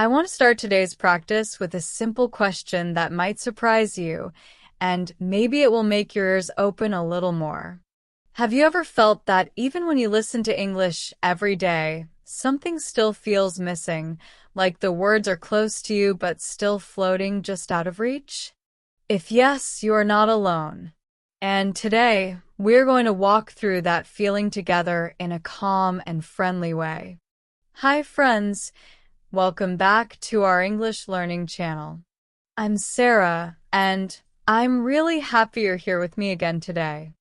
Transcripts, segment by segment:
I want to start today's practice with a simple question that might surprise you, and maybe it will make your ears open a little more. Have you ever felt that even when you listen to English every day, something still feels missing, like the words are close to you but still floating just out of reach? If yes, you are not alone. And today, we're going to walk through that feeling together in a calm and friendly way. Hi, friends. Welcome back to our English learning channel. I'm Sarah, and I'm really happy you're here with me again today.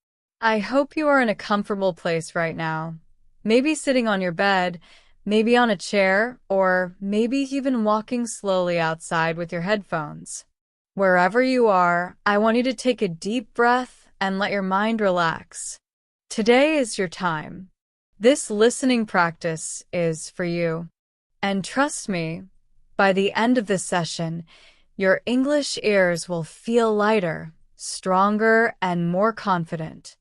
I hope you are in a comfortable place right now. Maybe sitting on your bed, maybe on a chair, or maybe even walking slowly outside with your headphones. Wherever you are, I want you to take a deep breath and let your mind relax. Today is your time. This listening practice is for you. And trust me, by the end of this session, your English ears will feel lighter, stronger, and more confident.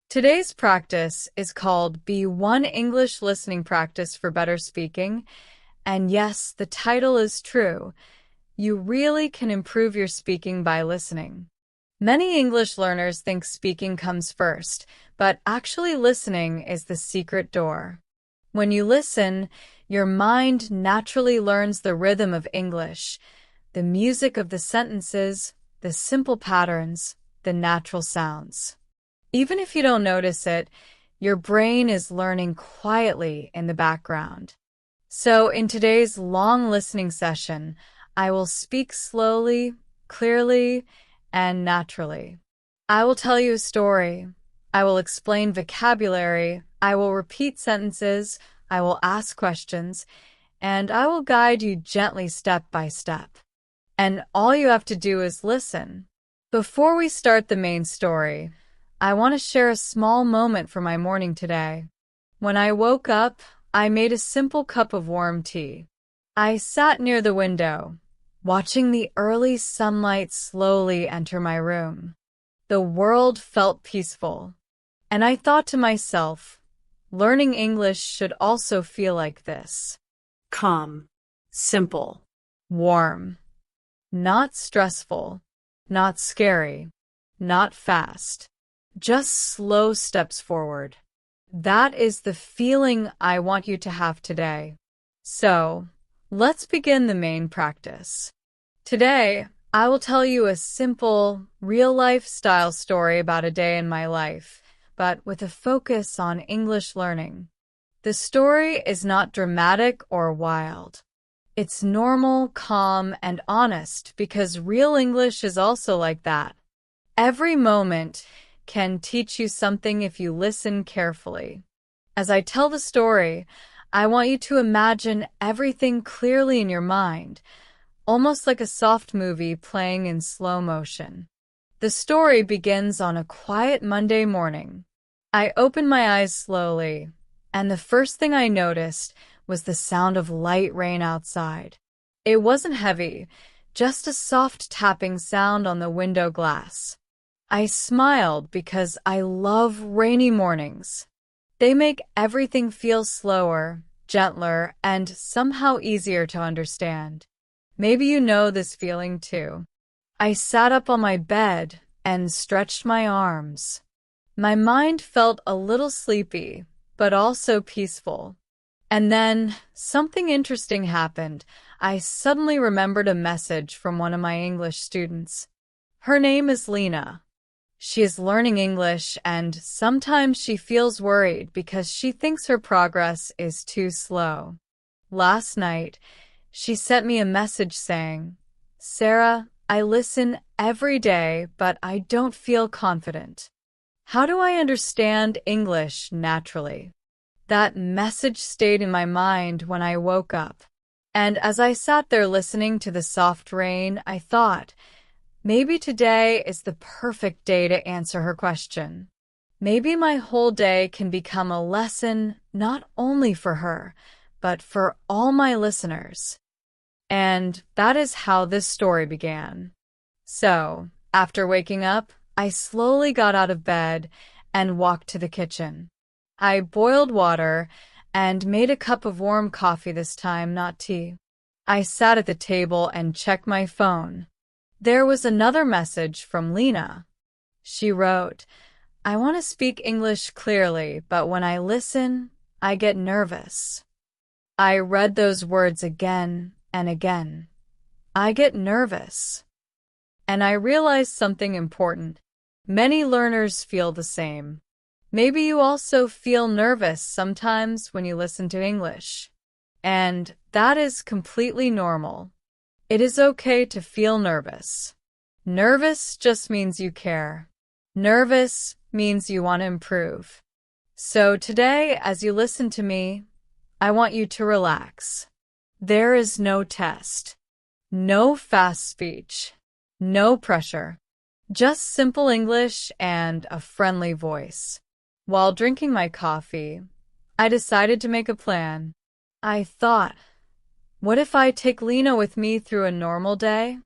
Today's practice is called B1 English Listening Practice for Better Speaking. And yes, the title is true. You really can improve your speaking by listening. Many English learners think speaking comes first, but actually listening is the secret door. When you listen, your mind naturally learns the rhythm of English, the music of the sentences, the simple patterns, the natural sounds. Even if you don't notice it, your brain is learning quietly in the background. So in today's long listening session, I will speak slowly, clearly, and naturally. I will tell you a story. I will explain vocabulary. I will repeat sentences. I will ask questions, and I will guide you gently step by step. And all you have to do is listen. Before we start the main story, I want to share a small moment from my morning today. When I woke up, I made a simple cup of warm tea. I sat near the window, watching the early sunlight slowly enter my room. The world felt peaceful, and I thought to myself, learning English should also feel like this. Calm, simple, warm, not stressful, not scary, not fast, just slow steps forward. That is the feeling I want you to have today. So, let's begin the main practice. Today, I will tell you a simple, real-life style story about a day in my life, but with a focus on English learning. The story is not dramatic or wild. It's normal, calm, and honest because real English is also like that. Every moment can teach you something if you listen carefully. As I tell the story, I want you to imagine everything clearly in your mind, almost like a soft movie playing in slow motion. The story begins on a quiet Monday morning. I opened my eyes slowly, and the first thing I noticed was the sound of light rain outside. It wasn't heavy, just a soft tapping sound on the window glass. I smiled because I love rainy mornings. They make everything feel slower, gentler, and somehow easier to understand. Maybe you know this feeling too. I sat up on my bed and stretched my arms. My mind felt a little sleepy, but also peaceful. And then something interesting happened. I suddenly remembered a message from one of my English students. Her name is Lena. She is learning English, and sometimes she feels worried because she thinks her progress is too slow. Last night, she sent me a message saying, "Sarah, I listen every day, but I don't feel confident. How do I understand English naturally?" That message stayed in my mind when I woke up. And as I sat there listening to the soft rain, I thought, maybe today is the perfect day to answer her question. Maybe my whole day can become a lesson not only for her, but for all my listeners. And that is how this story began. So, after waking up, I slowly got out of bed and walked to the kitchen. I boiled water and made a cup of warm coffee this time, not tea. I sat at the table and checked my phone. There was another message from Lena. She wrote, "I want to speak English clearly, but when I listen, I get nervous." I read those words again and again. I get nervous. And I realized something important. Many learners feel the same. Maybe you also feel nervous sometimes when you listen to English. And that is completely normal. It is okay to feel nervous. Nervous just means you care. Nervous means you want to improve. So today, as you listen to me, I want you to relax. There is no test, no fast speech, no pressure, just simple English and a friendly voice. While drinking my coffee, I decided to make a plan. I thought, what if I take Lena with me through a normal day?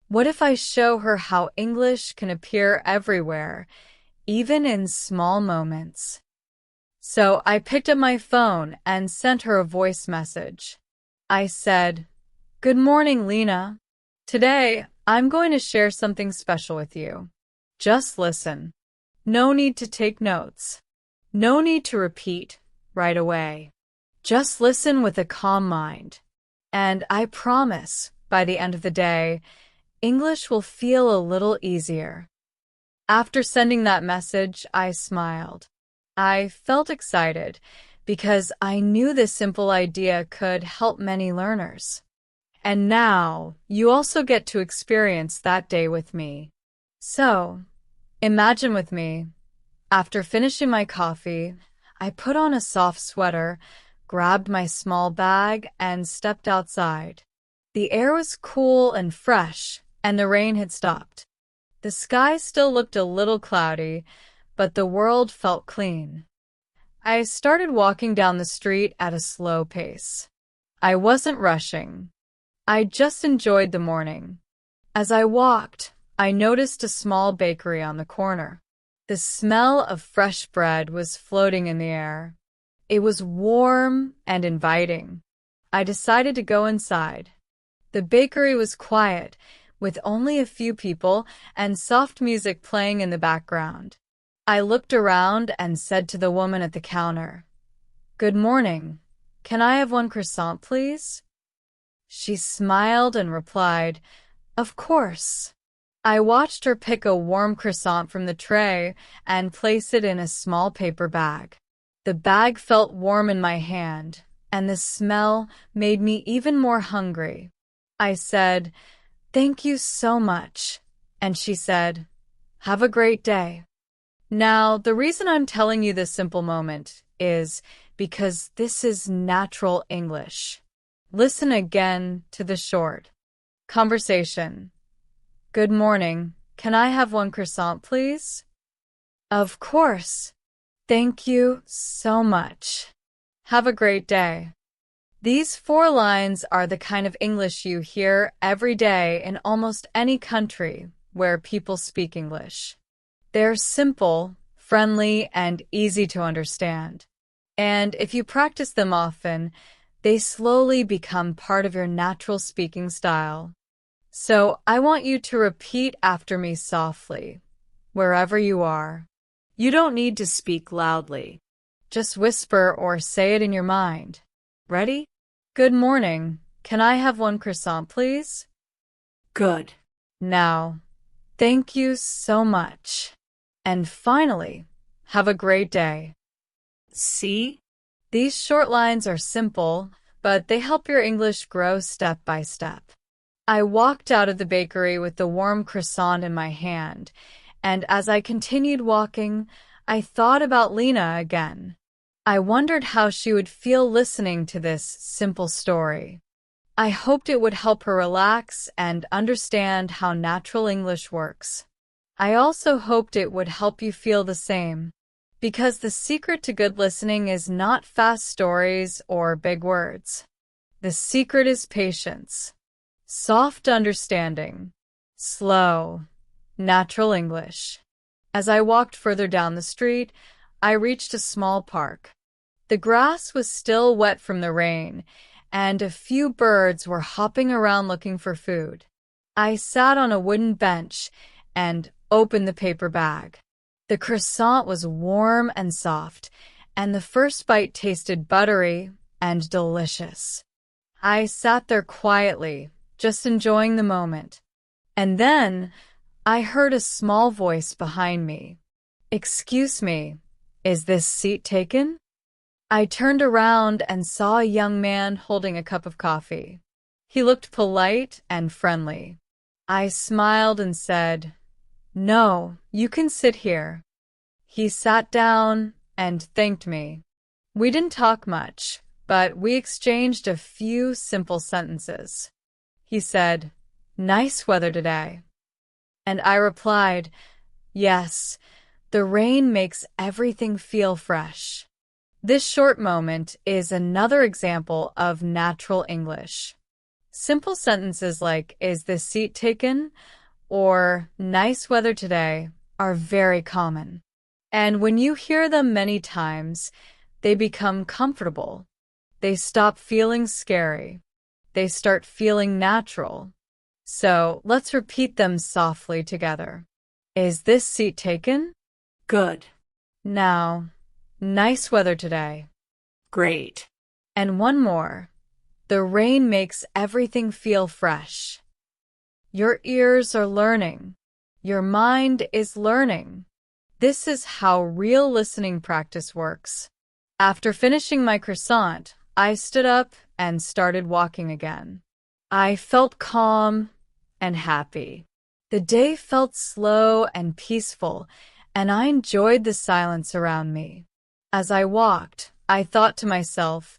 What if I show her how English can appear everywhere, even in small moments? So I picked up my phone and sent her a voice message. I said, "Good morning, Lena. Today, I'm going to share something special with you. Just listen. No need to take notes. No need to repeat right away. Just listen with a calm mind. And I promise, by the end of the day, English will feel a little easier." After sending that message, I smiled. I felt excited because I knew this simple idea could help many learners. And now, you also get to experience that day with me. So, imagine with me, after finishing my coffee, I put on a soft sweater, grabbed my small bag, and stepped outside. The air was cool and fresh, and the rain had stopped. The sky still looked a little cloudy, but the world felt clean. I started walking down the street at a slow pace. I wasn't rushing. I just enjoyed the morning. As I walked, I noticed a small bakery on the corner. The smell of fresh bread was floating in the air. It was warm and inviting. I decided to go inside. The bakery was quiet, with only a few people and soft music playing in the background. I looked around and said to the woman at the counter, "Good morning. Can I have one croissant, please?" She smiled and replied, "Of course." I watched her pick a warm croissant from the tray and place it in a small paper bag. The bag felt warm in my hand, and the smell made me even more hungry. I said, "Thank you so much." And she said, "Have a great day." Now, the reason I'm telling you this simple moment is because this is natural English. Listen again to the short conversation. "Good morning. Can I have one croissant, please?" "Of course. Thank you so much. Have a great day." These 4 lines are the kind of English you hear every day in almost any country where people speak English. They're simple, friendly, and easy to understand. And if you practice them often, they slowly become part of your natural speaking style. So I want you to repeat after me softly, wherever you are. You don't need to speak loudly. Just whisper or say it in your mind. Ready? "Good morning. Can I have one croissant, please?" Good. Now, thank you so much. And finally, have a great day. See? These short lines are simple, but they help your English grow step by step. I walked out of the bakery with the warm croissant in my hand, and as I continued walking, I thought about Lena again. I wondered how she would feel listening to this simple story. I hoped it would help her relax and understand how natural English works. I also hoped it would help you feel the same. Because the secret to good listening is not fast stories or big words. The secret is patience, soft understanding, slow, natural English. As I walked further down the street, I reached a small park. The grass was still wet from the rain, and a few birds were hopping around looking for food. I sat on a wooden bench and opened the paper bag. The croissant was warm and soft, and the first bite tasted buttery and delicious. I sat there quietly, just enjoying the moment. And then I heard a small voice behind me. "Excuse me, is this seat taken?" I turned around and saw a young man holding a cup of coffee. He looked polite and friendly. I smiled and said, "No, you can sit here." He sat down and thanked me. We didn't talk much, but we exchanged a few simple sentences. He said, "Nice weather today." And I replied, "Yes, the rain makes everything feel fresh." This short moment is another example of natural English. Simple sentences like, "Is this seat taken?" or "Nice weather today" are very common. And when you hear them many times, they become comfortable. They stop feeling scary. They start feeling natural. So let's repeat them softly together. Is this seat taken? Good. Now, nice weather today. Great. And one more. The rain makes everything feel fresh. Your ears are learning. Your mind is learning. This is how real listening practice works. After finishing my croissant, I stood up and started walking again. I felt calm and happy. The day felt slow and peaceful, and I enjoyed the silence around me. As I walked, I thought to myself,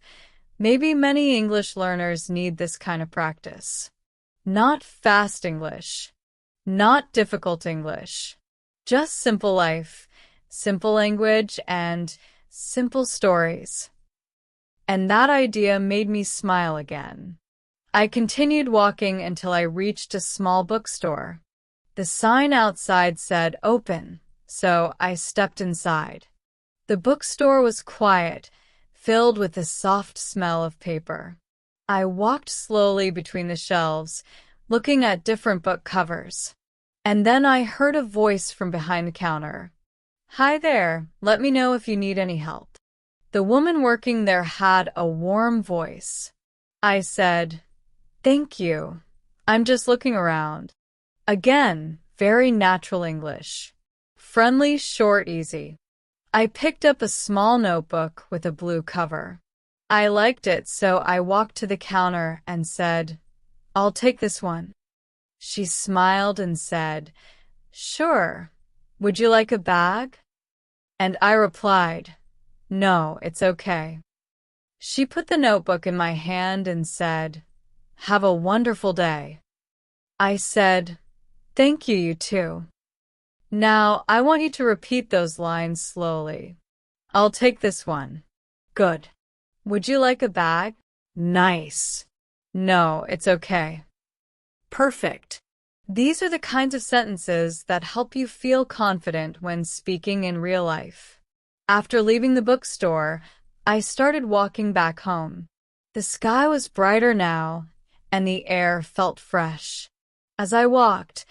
maybe many English learners need this kind of practice. Not fast English, not difficult English, just simple life, simple language, and simple stories. And that idea made me smile again. I continued walking until I reached a small bookstore. The sign outside said open, so I stepped inside. The bookstore was quiet, filled with the soft smell of paper. I walked slowly between the shelves, looking at different book covers. And then I heard a voice from behind the counter. "Hi there, let me know if you need any help." The woman working there had a warm voice. I said, "Thank you. I'm just looking around." Again, very natural English. Friendly, short, easy. I picked up a small notebook with a blue cover. I liked it, so I walked to the counter and said, "I'll take this one." She smiled and said, "Sure. Would you like a bag?" And I replied, "No, it's okay." She put the notebook in my hand and said, "Have a wonderful day." I said, "Thank you, you too." Now, I want you to repeat those lines slowly. "I'll take this one." Good. "Would you like a bag?" Nice. "No, it's okay." Perfect. These are the kinds of sentences that help you feel confident when speaking in real life. After leaving the bookstore, I started walking back home. The sky was brighter now, and the air felt fresh. As I walked,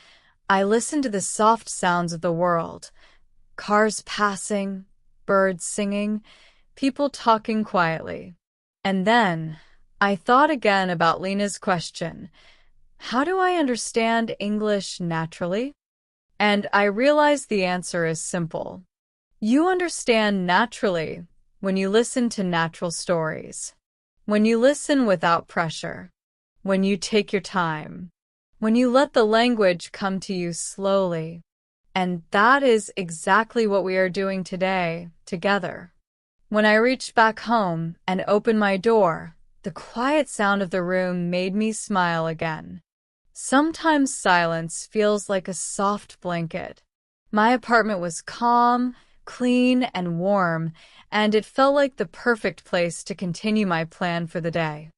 I listened to the soft sounds of the world. Cars passing, birds singing, people talking quietly. And then, I thought again about Lena's question, how do I understand English naturally? And I realized the answer is simple. You understand naturally when you listen to natural stories, when you listen without pressure, when you take your time, when you let the language come to you slowly. And that is exactly what we are doing today, together. When I reached back home and opened my door, the quiet sound of the room made me smile again. Sometimes silence feels like a soft blanket. My apartment was calm, clean, and warm, and it felt like the perfect place to continue my plan for the day.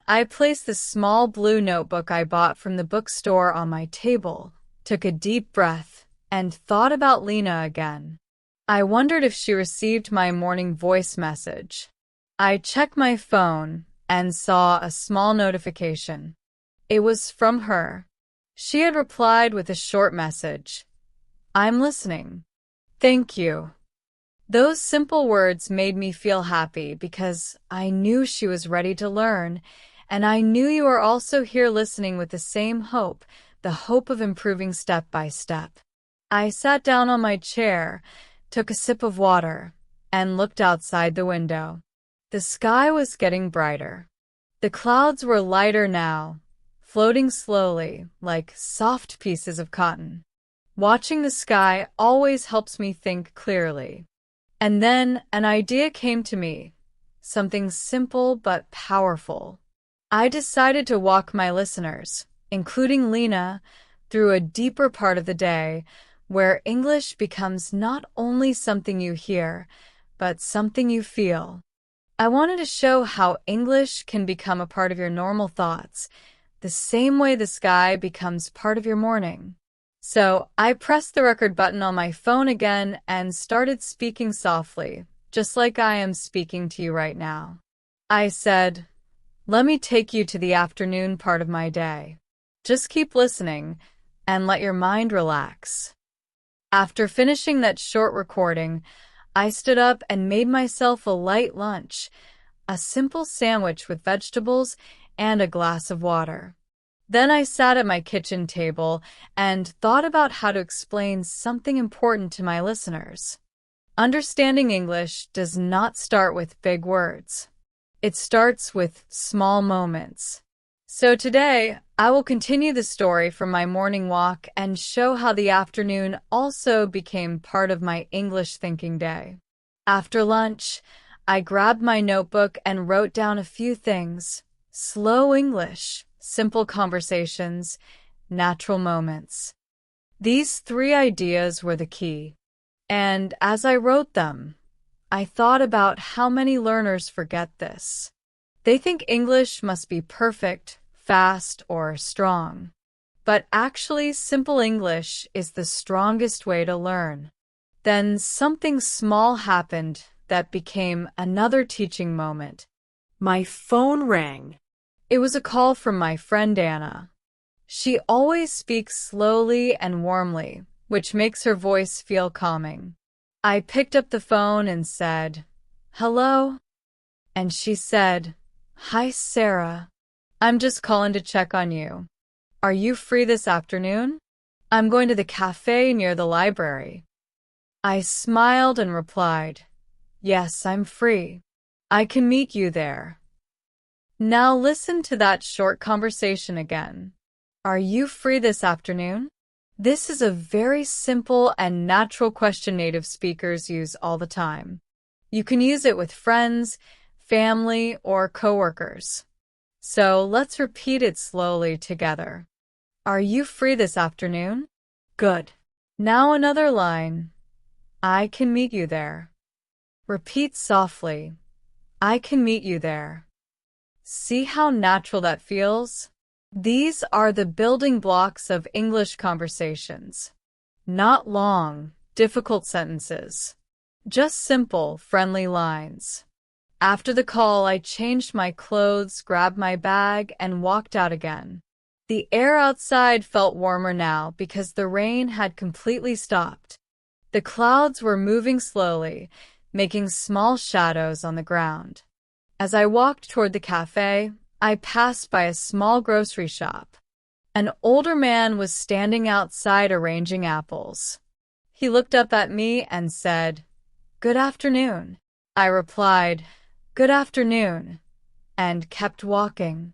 I placed the small blue notebook I bought from the bookstore on my table, took a deep breath, and thought about Lena again. I wondered if she received my morning voice message. I checked my phone, and saw a small notification. It was from her. She had replied with a short message. "I'm listening. Thank you." Those simple words made me feel happy because I knew she was ready to learn, and I knew you are also here listening with the same hope, the hope of improving step by step. I sat down on my chair, took a sip of water, and looked outside the window. The sky was getting brighter. The clouds were lighter now, floating slowly like soft pieces of cotton. Watching the sky always helps me think clearly. And then an idea came to me, something simple but powerful. I decided to walk my listeners, including Lena, through a deeper part of the day where English becomes not only something you hear, but something you feel. I wanted to show how English can become a part of your normal thoughts, the same way the sky becomes part of your morning. So I pressed the record button on my phone again and started speaking softly, just like I am speaking to you right now. I said, "Let me take you to the afternoon part of my day. Just keep listening and let your mind relax." After finishing that short recording, I stood up and made myself a light lunch, a simple sandwich with vegetables and a glass of water. Then I sat at my kitchen table and thought about how to explain something important to my listeners. Understanding English does not start with big words. It starts with small moments. So today, I will continue the story from my morning walk and show how the afternoon also became part of my English thinking day. After lunch, I grabbed my notebook and wrote down a few things. Slow English, simple conversations, natural moments. These 3 ideas were the key. And as I wrote them, I thought about how many learners forget this. They think English must be perfect, fast, or strong. But actually, simple English is the strongest way to learn. Then something small happened that became another teaching moment. My phone rang. It was a call from my friend Anna. She always speaks slowly and warmly, which makes her voice feel calming. I picked up the phone and said, "Hello?" And she said, "Hi, Sarah. I'm just calling to check on you. Are you free this afternoon? I'm going to the cafe near the library." I smiled and replied, "Yes, I'm free. I can meet you there." Now listen to that short conversation again. Are you free this afternoon? This is a very simple and natural question native speakers use all the time. You can use it with friends, family, or coworkers. So let's repeat it slowly together. Are you free this afternoon? Good. Now another line. I can meet you there. Repeat softly. I can meet you there. See how natural that feels? These are the building blocks of English conversations. Not long, difficult sentences. Just simple, friendly lines. After the call, I changed my clothes, grabbed my bag, and walked out again. The air outside felt warmer now because the rain had completely stopped. The clouds were moving slowly, making small shadows on the ground. As I walked toward the cafe, I passed by a small grocery shop. An older man was standing outside arranging apples. He looked up at me and said, "Good afternoon." I replied, "Good afternoon," and kept walking.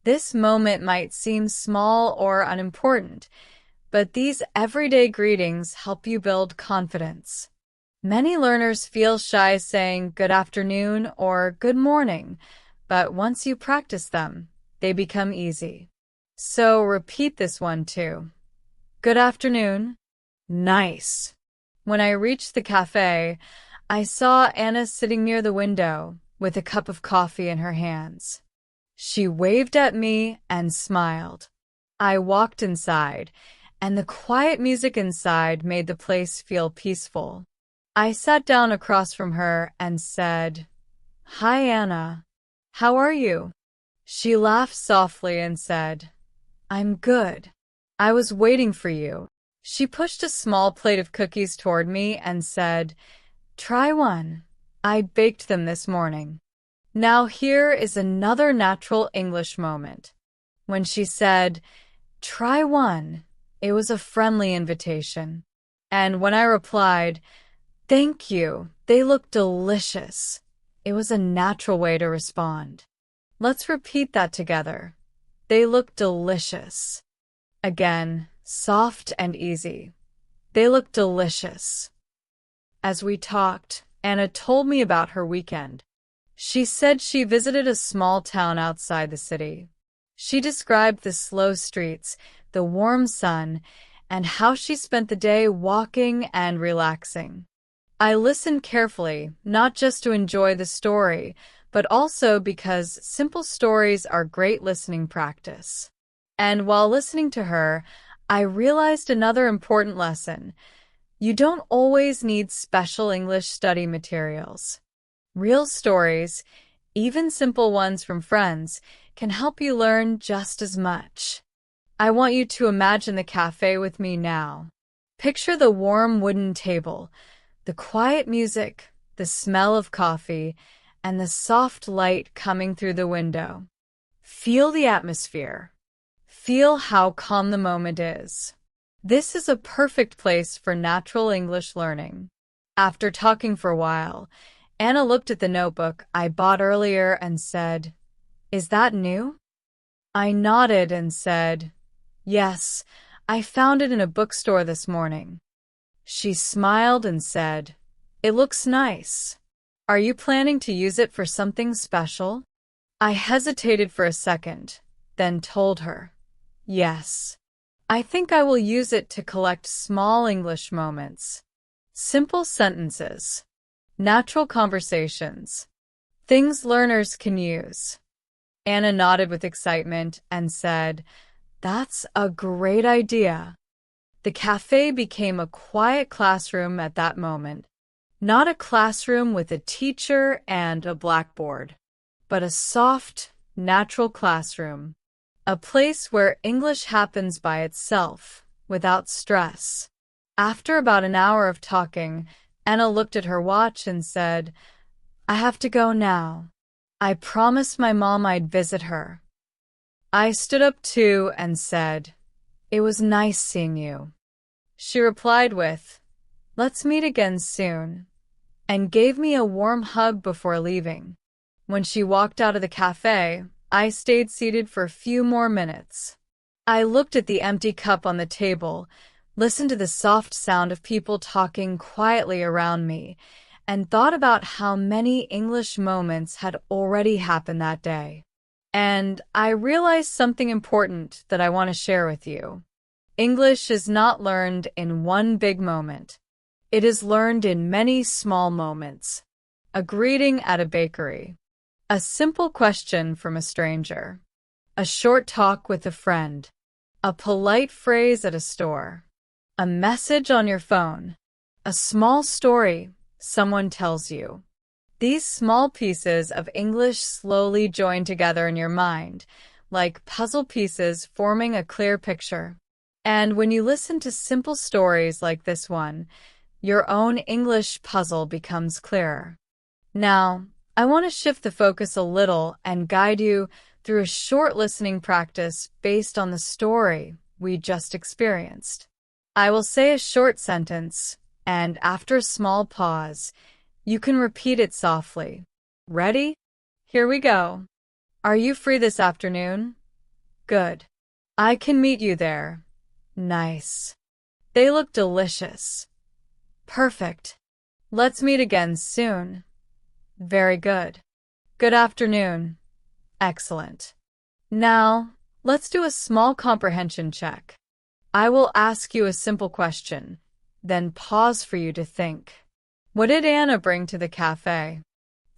This moment might seem small or unimportant, but these everyday greetings help you build confidence. Many learners feel shy saying good afternoon or good morning, but once you practice them, they become easy. So repeat this one too. Good afternoon. Nice. When I reached the cafe, I saw Anna sitting near the window with a cup of coffee in her hands. She waved at me and smiled. I walked inside, and the quiet music inside made the place feel peaceful. I sat down across from her and said, "Hi, Anna. How are you? She laughed softly and said, I'm good. I was waiting for you. She pushed a small plate of cookies toward me and said, Try one. I baked them this morning. Now here is another natural English moment. When she said, Try one, it was a friendly invitation. And when I replied, Thank you, they look delicious, it was a natural way to respond. Let's repeat that together. They look delicious. Again, soft and easy. They look delicious. As we talked, Anna told me about her weekend. She said she visited a small town outside the city. She described the slow streets, the warm sun, and how she spent the day walking and relaxing. I listened carefully, not just to enjoy the story, but also because simple stories are great listening practice. And while listening to her, I realized another important lesson. You don't always need special English study materials. Real stories, even simple ones from friends, can help you learn just as much. I want you to imagine the cafe with me now. Picture the warm wooden table, the quiet music, the smell of coffee, and the soft light coming through the window. Feel the atmosphere. Feel how calm the moment is. This is a perfect place for natural English learning. After talking for a while, Anna looked at the notebook I bought earlier and said, Is that new? I nodded and said, Yes, I found it in a bookstore this morning. She smiled and said, It looks nice. Are you planning to use it for something special? I hesitated for a second, then told her, Yes. I think I will use it to collect small English moments. Simple sentences. Natural conversations. Things learners can use. Anna nodded with excitement and said, That's a great idea. The cafe became a quiet classroom at that moment. Not a classroom with a teacher and a blackboard, but a soft, natural classroom. A place where English happens by itself, without stress. After about an hour of talking, Anna looked at her watch and said, I have to go now. I promised my mom I'd visit her. I stood up too and said, It was nice seeing you. She replied with, Let's meet again soon, and gave me a warm hug before leaving. When she walked out of the cafe, I stayed seated for a few more minutes. I looked at the empty cup on the table, listened to the soft sound of people talking quietly around me, and thought about how many English moments had already happened that day. And I realized something important that I want to share with you. English is not learned in one big moment. It is learned in many small moments. A greeting at a bakery. A simple question from a stranger. A short talk with a friend. A polite phrase at a store. A message on your phone. A small story someone tells you. These small pieces of English slowly join together in your mind, like puzzle pieces forming a clear picture. And when you listen to simple stories like this one, your own English puzzle becomes clearer. Now, I want to shift the focus a little and guide you through a short listening practice based on the story we just experienced. I will say a short sentence, and after a small pause, you can repeat it softly. Ready? Here we go. Are you free this afternoon? Good. I can meet you there. Nice. They look delicious. Perfect. Let's meet again soon. Very good. Good afternoon. Excellent. Now, let's do a small comprehension check. I will ask you a simple question, then pause for you to think. What did Anna bring to the cafe?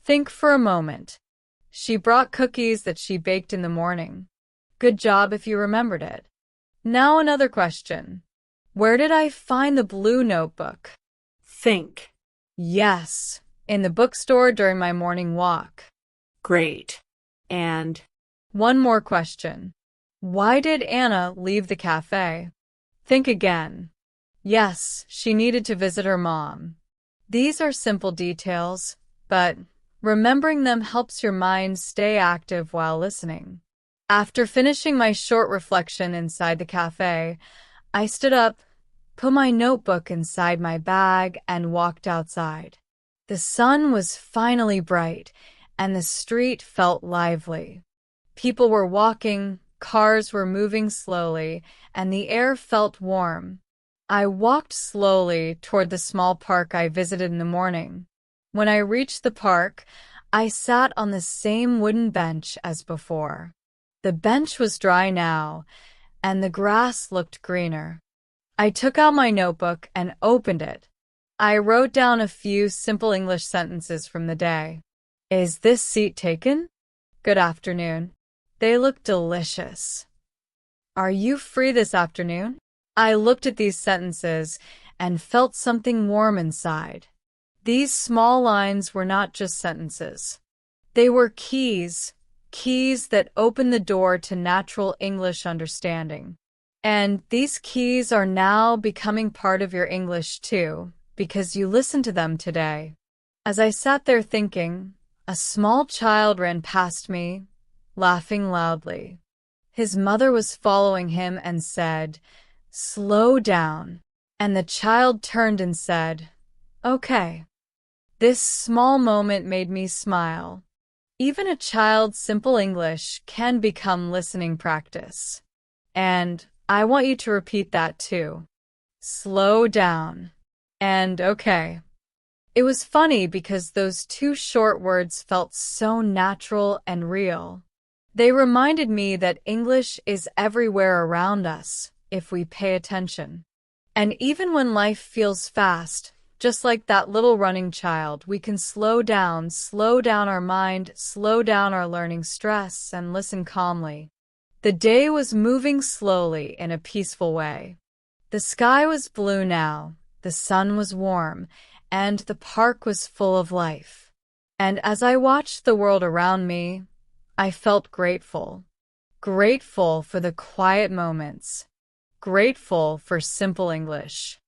Think for a moment. She brought cookies that she baked in the morning. Good job if you remembered it. Now another question. Where did I find the blue notebook? Think. Yes, in the bookstore during my morning walk. Great. and One more question. Why did Anna leave the cafe? Think again. Yes, she needed to visit her mom. These are simple details, but remembering them helps your mind stay active while listening. After finishing my short reflection inside the cafe, I stood up, put my notebook inside my bag, and walked outside. The sun was finally bright, and the street felt lively. People were walking, cars were moving slowly, and the air felt warm. I walked slowly toward the small park I visited in the morning. When I reached the park, I sat on the same wooden bench as before. The bench was dry now, and the grass looked greener. I took out my notebook and opened it. I wrote down a few simple English sentences from the day. Is this seat taken? Good afternoon. They look delicious. Are you free this afternoon? I looked at these sentences and felt something warm inside. These small lines were not just sentences. They were keys that open the door to natural English understanding. And these keys are now becoming part of your English too, because you listened to them today. As I sat there thinking, a small child ran past me, laughing loudly. His mother was following him and said, "Slow down." And the child turned and said, "Okay." This small moment made me smile. Even a child's simple English can become listening practice. And I want you to repeat that too. Slow down. And okay. It was funny because those two short words felt so natural and real. They reminded me that English is everywhere around us if we pay attention. And even when life feels fast, just like that little running child, we can slow down our mind, slow down our learning stress, and listen calmly. The day was moving slowly in a peaceful way. The sky was blue now, the sun was warm, and the park was full of life. And as I watched the world around me, I felt grateful. Grateful for the quiet moments. Grateful for simple English.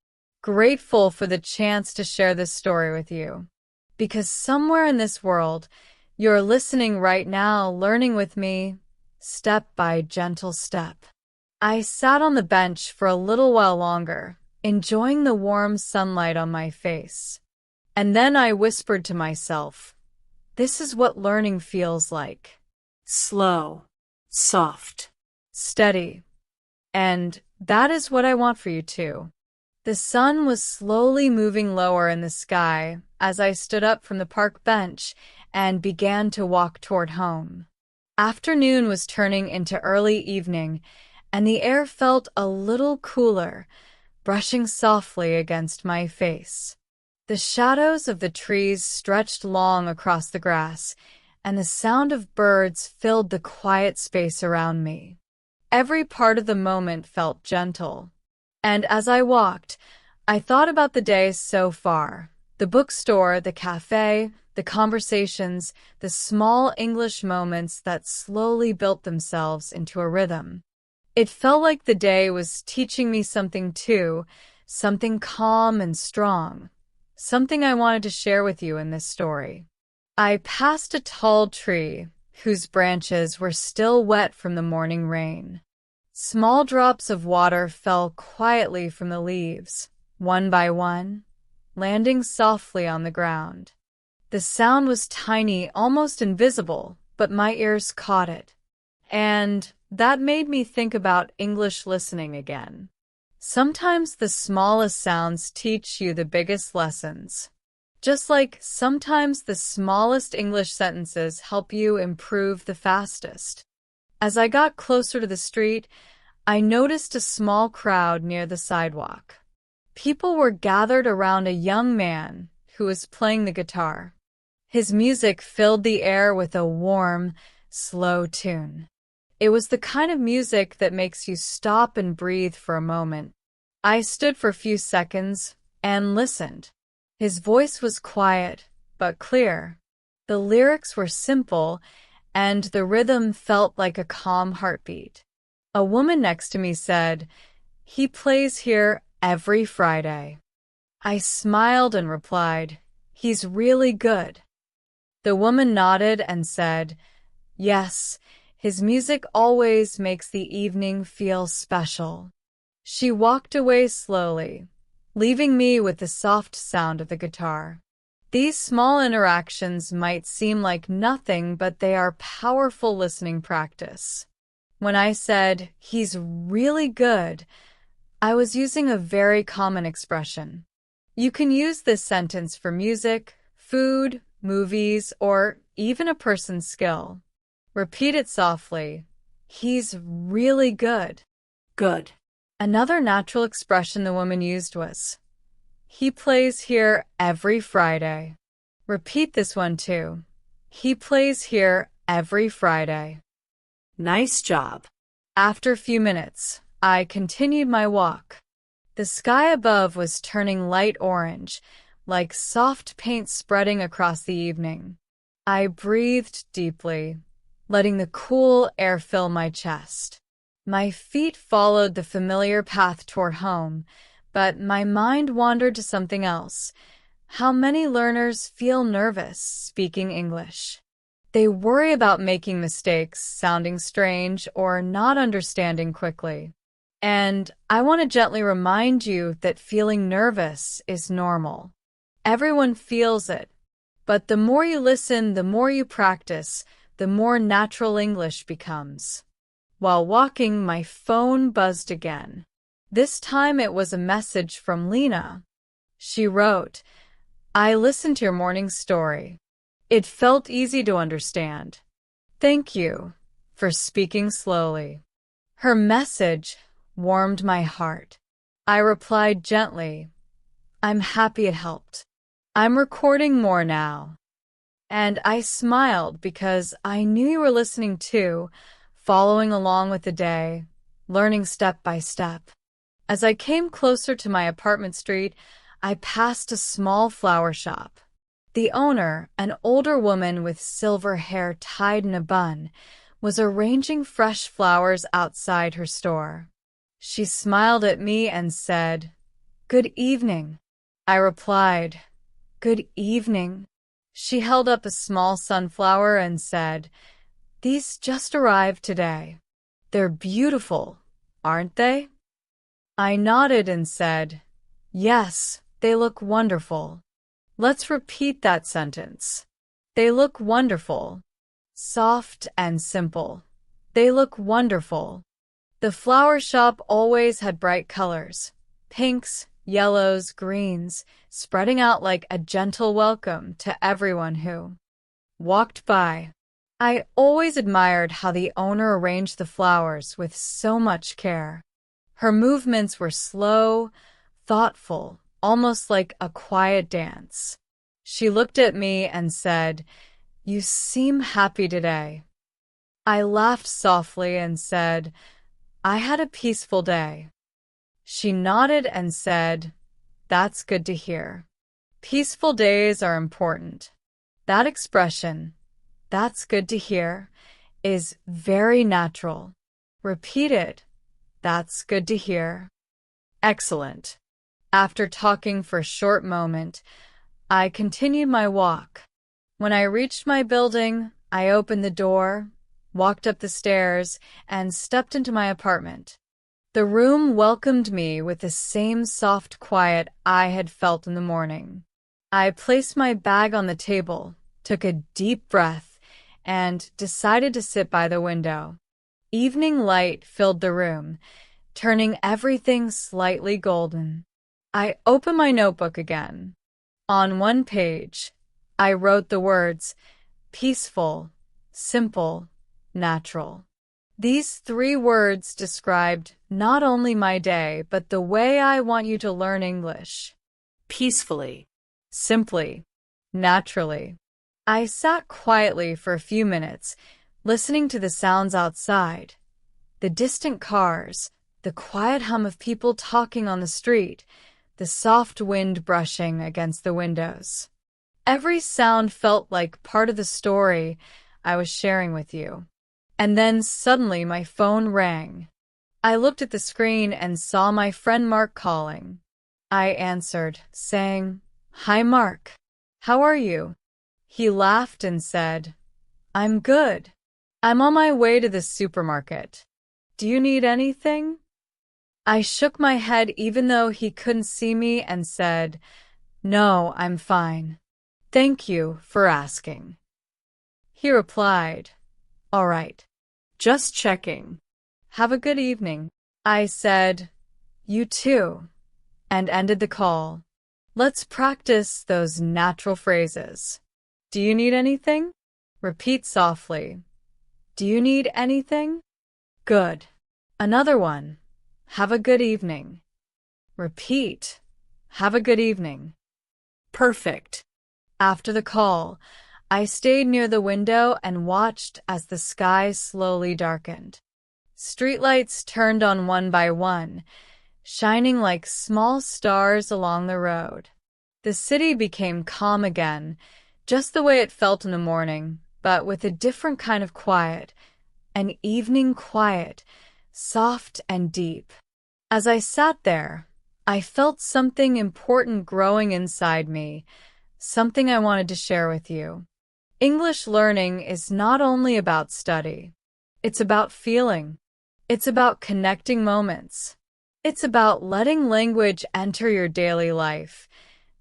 Grateful for the chance to share this story with you. Because somewhere in this world, you're listening right now, learning with me, step by gentle step. I sat on the bench for a little while longer, enjoying the warm sunlight on my face. And then I whispered to myself, this is what learning feels like. slow, soft, Steady. And that is what I want for you too. The sun was slowly moving lower in the sky as I stood up from the park bench and began to walk toward home. Afternoon was turning into early evening, and the air felt a little cooler, brushing softly against my face. The shadows of the trees stretched long across the grass, and the sound of birds filled the quiet space around me. Every part of the moment felt gentle. And as I walked, I thought about the day so far. The bookstore, the cafe, the conversations, the small English moments that slowly built themselves into a rhythm. It felt like the day was teaching me something too, something calm and strong, something I wanted to share with you in this story. I passed a tall tree whose branches were still wet from the morning rain. Small drops of water fell quietly from the leaves, one by one, landing softly on the ground. The sound was tiny, almost invisible, but my ears caught it. And that made me think about English listening again. Sometimes the smallest sounds teach you the biggest lessons. Just like sometimes the smallest English sentences help you improve the fastest. As I got closer to the street, I noticed a small crowd near the sidewalk. People were gathered around a young man who was playing the guitar. His music filled the air with a warm, slow tune. It was the kind of music that makes you stop and breathe for a moment. I stood for a few seconds and listened. His voice was quiet, but clear. The lyrics were simple, and the rhythm felt like a calm heartbeat. A woman next to me said, "He plays here every Friday." I smiled and replied, "He's really good." The woman nodded and said, "Yes, his music always makes the evening feel special." She walked away slowly, leaving me with the soft sound of the guitar. These small interactions might seem like nothing, but they are powerful listening practice. When I said, "He's really good," I was using a very common expression. You can use this sentence for music, food, movies, or even a person's skill. Repeat it softly. "He's really good." Good. Another natural expression the woman used was, "He plays here every Friday." Repeat this one too. "He plays here every Friday." Nice job. After a few minutes, I continued my walk. The sky above was turning light orange, like soft paint spreading across the evening. I breathed deeply, letting the cool air fill my chest. My feet followed the familiar path toward home, but my mind wandered to something else. How many learners feel nervous speaking English? They worry about making mistakes, sounding strange, or not understanding quickly. And I want to gently remind you that feeling nervous is normal. Everyone feels it. But the more you listen, the more you practice, the more natural English becomes. While walking, my phone buzzed again. This time it was a message from Lena. She wrote, "I listened to your morning story. It felt easy to understand. Thank you for speaking slowly." Her message warmed my heart. I replied gently, "I'm happy it helped. I'm recording more now." And I smiled because I knew you were listening too, following along with the day, learning step by step. As I came closer to my apartment street, I passed a small flower shop. The owner, an older woman with silver hair tied in a bun, was arranging fresh flowers outside her store. She smiled at me and said, "Good evening." I replied, "Good evening." She held up a small sunflower and said, "These just arrived today. They're beautiful, aren't they?" I nodded and said, "Yes, they look wonderful." Let's repeat that sentence. They look wonderful. Soft and simple. They look wonderful. The flower shop always had bright colors. Pinks, yellows, greens, spreading out like a gentle welcome to everyone who walked by. I always admired how the owner arranged the flowers with so much care. Her movements were slow, thoughtful, almost like a quiet dance. She looked at me and said, "You seem happy today." I laughed softly and said, "I had a peaceful day." She nodded and said, "That's good to hear. Peaceful days are important." That expression, "that's good to hear," is very natural. Repeat it. That's good to hear. Excellent. After talking for a short moment, I continued my walk. When I reached my building, I opened the door, walked up the stairs, and stepped into my apartment. The room welcomed me with the same soft quiet I had felt in the morning. I placed my bag on the table, took a deep breath, and decided to sit by the window. Evening light filled the room, turning everything slightly golden. I opened my notebook again. On one page, I wrote the words, peaceful, simple, natural. These 3 words described not only my day, but the way I want you to learn English. Peacefully. Simply. Naturally. I sat quietly for a few minutes, listening to the sounds outside. The distant cars, the quiet hum of people talking on the street, the soft wind brushing against the windows. Every sound felt like part of the story I was sharing with you. And then suddenly my phone rang. I looked at the screen and saw my friend Mark calling. I answered, saying, "Hi, Mark. How are you?" He laughed and said, "I'm good. I'm on my way to the supermarket. Do you need anything?" I shook my head even though he couldn't see me and said, "No, I'm fine. Thank you for asking." He replied, "All right. Just checking. Have a good evening." I said, "You too," and ended the call. Let's practice those natural phrases. Do you need anything? Repeat softly. Do you need anything? Good. Another one. Have a good evening. Repeat. Have a good evening. Perfect. After the call, I stayed near the window and watched as the sky slowly darkened. Streetlights turned on one by one, shining like small stars along the road. The city became calm again, just the way it felt in the morning, but with a different kind of quiet, an evening quiet, soft and deep. As I sat there, I felt something important growing inside me, something I wanted to share with you. English learning is not only about study. It's about feeling. It's about connecting moments. It's about letting language enter your daily life,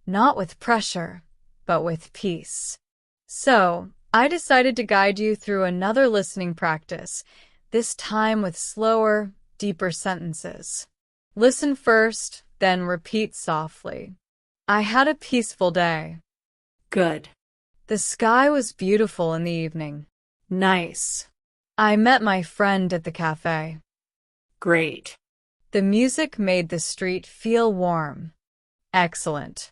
not with pressure, but with peace. So, I decided to guide you through another listening practice, this time with slower, deeper sentences. Listen first, then repeat softly. I had a peaceful day. Good. The sky was beautiful in the evening. Nice. I met my friend at the cafe. Great. The music made the street feel warm. Excellent.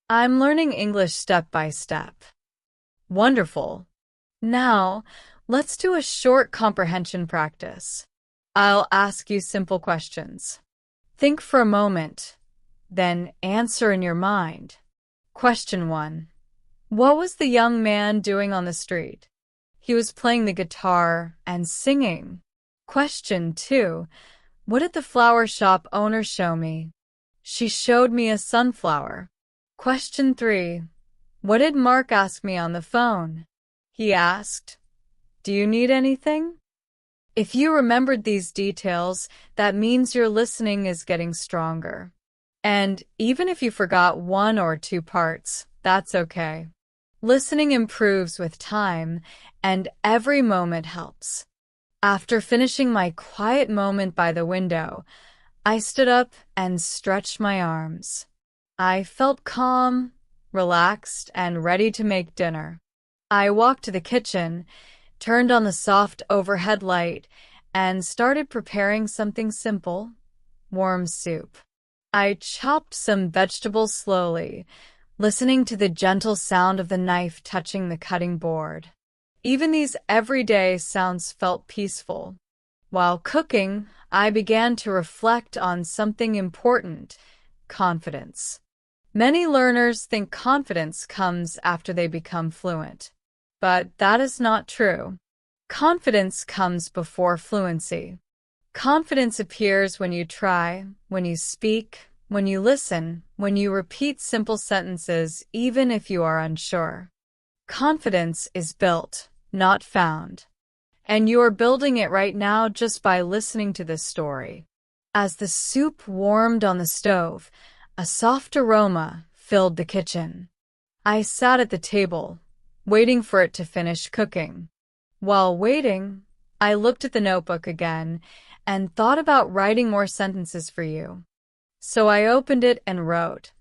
I'm learning English step by step. Wonderful. Now, let's do a short comprehension practice. I'll ask you simple questions. Think for a moment, then answer in your mind. Question 1. What was the young man doing on the street? He was playing the guitar and singing. Question 2. What did the flower shop owner show me? She showed me a sunflower. Question 3. What did Mark ask me on the phone? He asked, "Do you need anything?" If you remembered these details, that means your listening is getting stronger. And even if you forgot one or two parts, that's okay. Listening improves with time, and every moment helps. After finishing my quiet moment by the window, I stood up and stretched my arms. I felt calm, relaxed, and ready to make dinner. I walked to the kitchen, turned on the soft overhead light, and started preparing something simple, warm soup. I chopped some vegetables slowly, listening to the gentle sound of the knife touching the cutting board. Even these everyday sounds felt peaceful. While cooking, I began to reflect on something important: confidence. Many learners think confidence comes after they become fluent, but that is not true. Confidence comes before fluency. Confidence appears when you try, when you speak, when you listen, when you repeat simple sentences even if you are unsure. Confidence is built, not found. And you are building it right now just by listening to this story. As the soup warmed on the stove, a soft aroma filled the kitchen. I sat at the table, waiting for it to finish cooking. While waiting, I looked at the notebook again and thought about writing more sentences for you. So I opened it and wrote,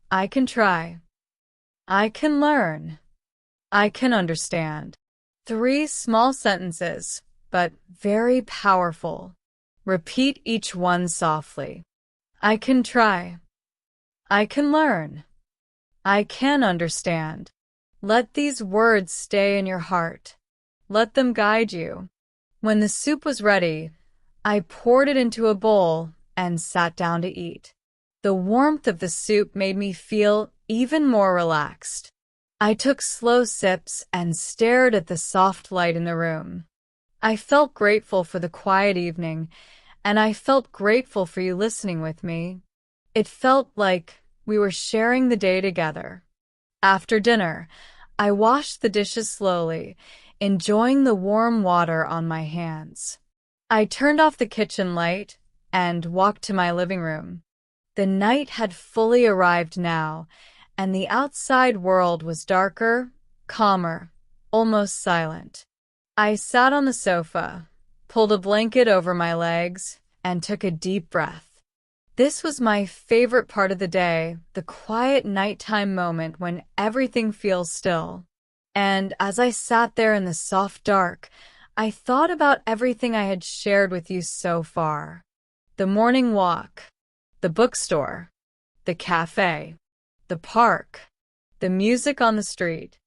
"I can try. I can learn. I can understand." 3 small sentences, but very powerful. Repeat each one softly. I can try. I can learn. I can understand. Let these words stay in your heart. Let them guide you. When the soup was ready, I poured it into a bowl and sat down to eat. The warmth of the soup made me feel even more relaxed. I took slow sips and stared at the soft light in the room. I felt grateful for the quiet evening, and I felt grateful for you listening with me. It felt like we were sharing the day together. After dinner, I washed the dishes slowly, enjoying the warm water on my hands. I turned off the kitchen light and walked to my living room. The night had fully arrived now, and the outside world was darker, calmer, almost silent. I sat on the sofa, pulled a blanket over my legs, and took a deep breath. This was my favorite part of the day, the quiet nighttime moment when everything feels still. And as I sat there in the soft dark, I thought about everything I had shared with you so far. The morning walk, the bookstore, the cafe, the park, the music on the street,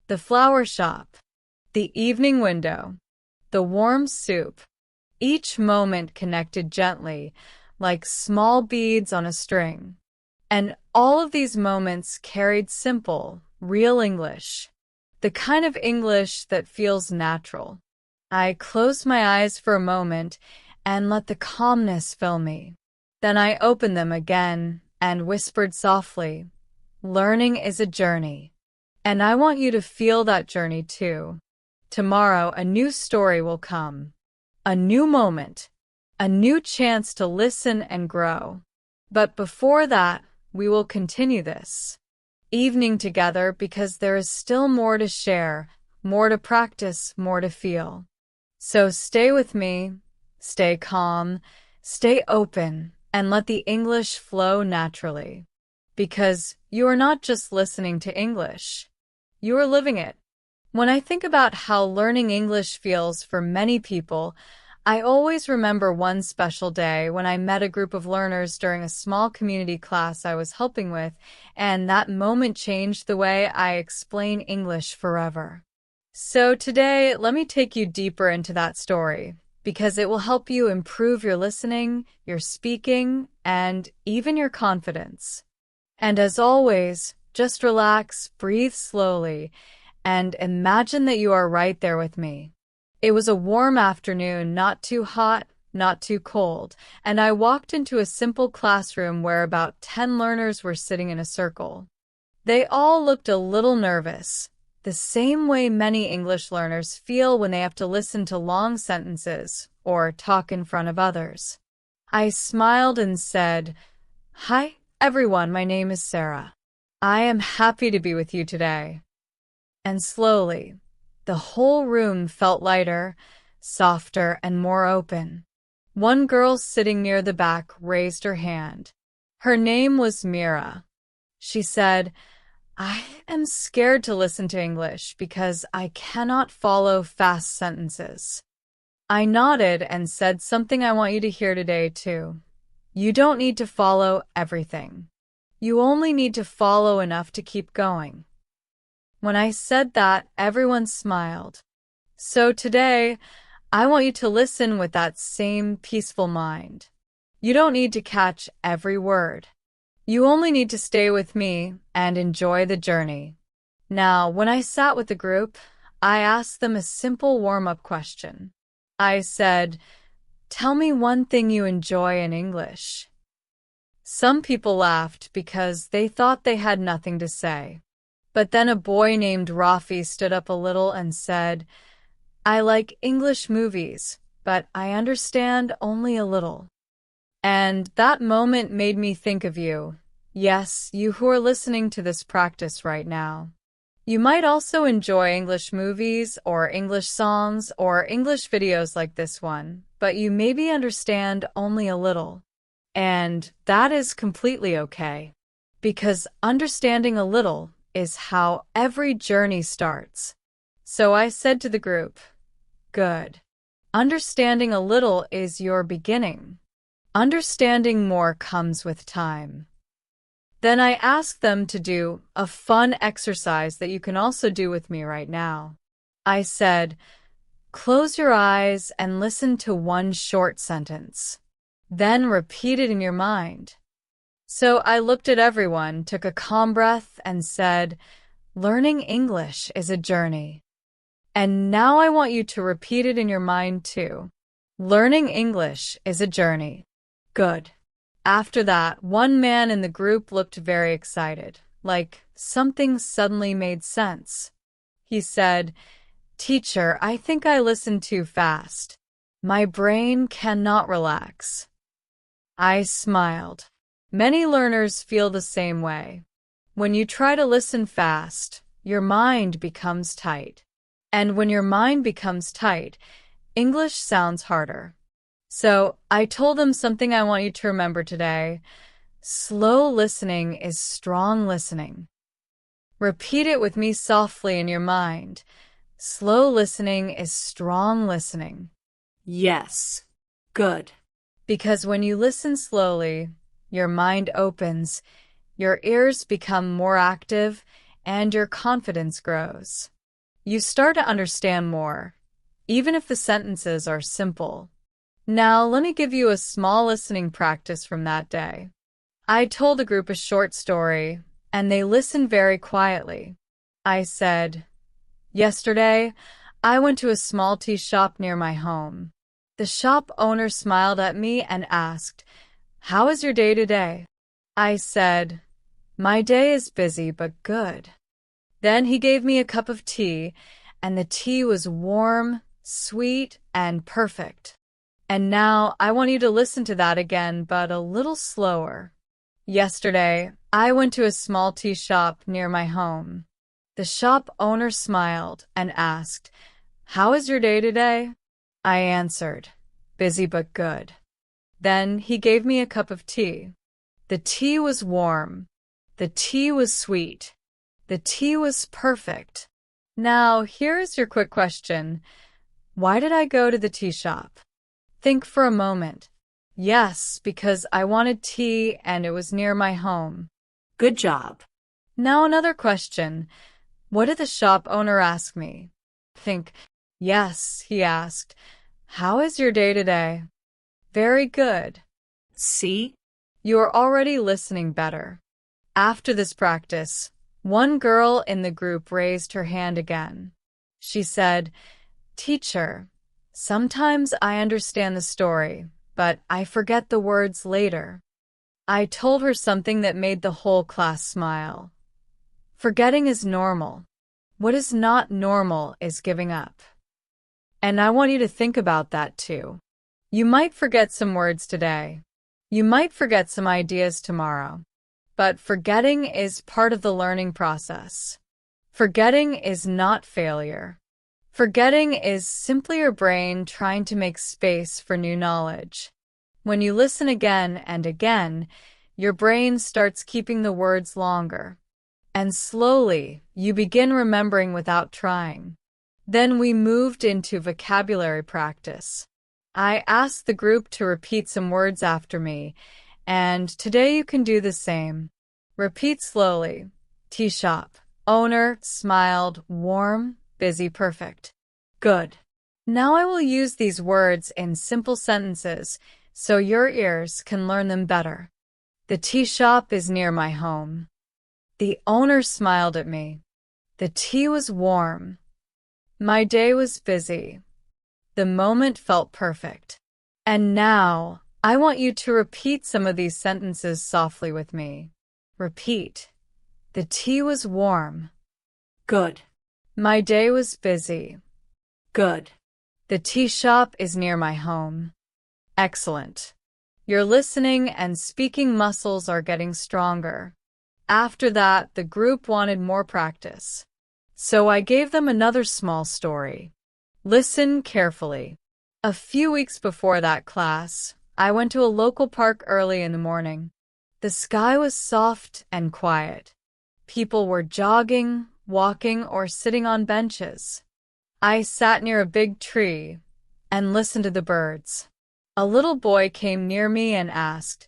the flower shop, the evening window, the warm soup. Each moment connected gently, like small beads on a string. And all of these moments carried simple, real English, the kind of English that feels natural. I closed my eyes for a moment and let the calmness fill me. Then I opened them again and whispered softly, "Learning is a journey." And I want you to feel that journey too. Tomorrow, a new story will come, a new moment, a new chance to listen and grow. But before that, we will continue this evening together because there is still more to share, more to practice, more to feel. So stay with me, stay calm, stay open, and let the English flow naturally. Because you are not just listening to English, you are living it. When I think about how learning English feels for many people, I always remember one special day when I met a group of learners during a small community class I was helping with, and that moment changed the way I explain English forever. So today, let me take you deeper into that story, because it will help you improve your listening, your speaking, and even your confidence. And as always, just relax, breathe slowly, and imagine that you are right there with me. It was a warm afternoon, not too hot, not too cold, and I walked into a simple classroom where about 10 learners were sitting in a circle. They all looked a little nervous, the same way many English learners feel when they have to listen to long sentences or talk in front of others. I smiled and said, "Hi, everyone, my name is Sarah. I am happy to be with you today." And slowly, the whole room felt lighter, softer, and more open. One girl sitting near the back raised her hand. Her name was Mira. She said, "I am scared to listen to English because I cannot follow fast sentences." I nodded and said something I want you to hear today too. You don't need to follow everything. You only need to follow enough to keep going. When I said that, everyone smiled. So today, I want you to listen with that same peaceful mind. You don't need to catch every word. You only need to stay with me and enjoy the journey. Now, when I sat with the group, I asked them a simple warm-up question. I said, "Tell me one thing you enjoy in English." Some people laughed because they thought they had nothing to say. But then a boy named Rafi stood up a little and said, "I like English movies, but I understand only a little." And that moment made me think of you. Yes, you who are listening to this practice right now. You might also enjoy English movies or English songs or English videos like this one, but you maybe understand only a little. And that is completely okay, because understanding a little is how every journey starts. So I said to the group, "Good. Understanding a little is your beginning. Understanding more comes with time." Then I asked them to do a fun exercise that you can also do with me right now. I said, "Close your eyes and listen to one short sentence. Then repeat it in your mind." So I looked at everyone, took a calm breath, and said, Learning English is a journey. And now I want you to repeat it in your mind too. Learning English is a journey. Good. After that, one man in the group looked very excited, like something suddenly made sense. He said, "Teacher, I think I listened too fast. My brain cannot relax." I smiled. Many learners feel the same way. When you try to listen fast, your mind becomes tight. And when your mind becomes tight, English sounds harder. So I told them something I want you to remember today. Slow listening is strong listening. Repeat it with me softly in your mind. Slow listening is strong listening. Yes. Good. Because when you listen slowly, your mind opens, your ears become more active, and your confidence grows. You start to understand more, even if the sentences are simple. Now, let me give you a small listening practice from that day. I told a group a short story, and they listened very quietly. I said, "Yesterday, I went to a small tea shop near my home. The shop owner smiled at me and asked, 'How is your day today?' I said, 'My day is busy but good.' Then he gave me a cup of tea, and the tea was warm, sweet, and perfect. And now I want you to listen to that again, but a little slower. Yesterday, I went to a small tea shop near my home. The shop owner smiled and asked, 'How is your day today?' I answered, 'Busy but good.' Then he gave me a cup of tea. The tea was warm. The tea was sweet. The tea was perfect. Now, here is your quick question. Why did I go to the tea shop? Think for a moment. Yes, because I wanted tea and it was near my home. Good job. Now another question. What did the shop owner ask me? Think. Yes, he asked, 'How is your day today?' Very good. See? You are already listening better. After this practice, one girl in the group raised her hand again. She said, "Teacher, sometimes I understand the story, but I forget the words later." I told her something that made the whole class smile. Forgetting is normal. What is not normal is giving up. And I want you to think about that too. You might forget some words today. You might forget some ideas tomorrow. But forgetting is part of the learning process. Forgetting is not failure. Forgetting is simply your brain trying to make space for new knowledge. When you listen again and again, your brain starts keeping the words longer. And slowly, you begin remembering without trying. Then we moved into vocabulary practice. I asked the group to repeat some words after me, and today you can do the same. Repeat slowly. Tea shop. Owner smiled, warm, busy, perfect. Good. Now I will use these words in simple sentences so your ears can learn them better. The tea shop is near my home. The owner smiled at me. The tea was warm. My day was busy. The moment felt perfect. And now, I want you to repeat some of these sentences softly with me. Repeat. The tea was warm. Good. My day was busy. Good. The tea shop is near my home. Excellent. Your listening and speaking muscles are getting stronger. After that, the group wanted more practice. So I gave them another small story. Listen carefully. A few weeks before that class, I went to a local park early in the morning. The sky was soft and quiet. People were jogging, walking, or sitting on benches. I sat near a big tree and listened to the birds. A little boy came near me and asked,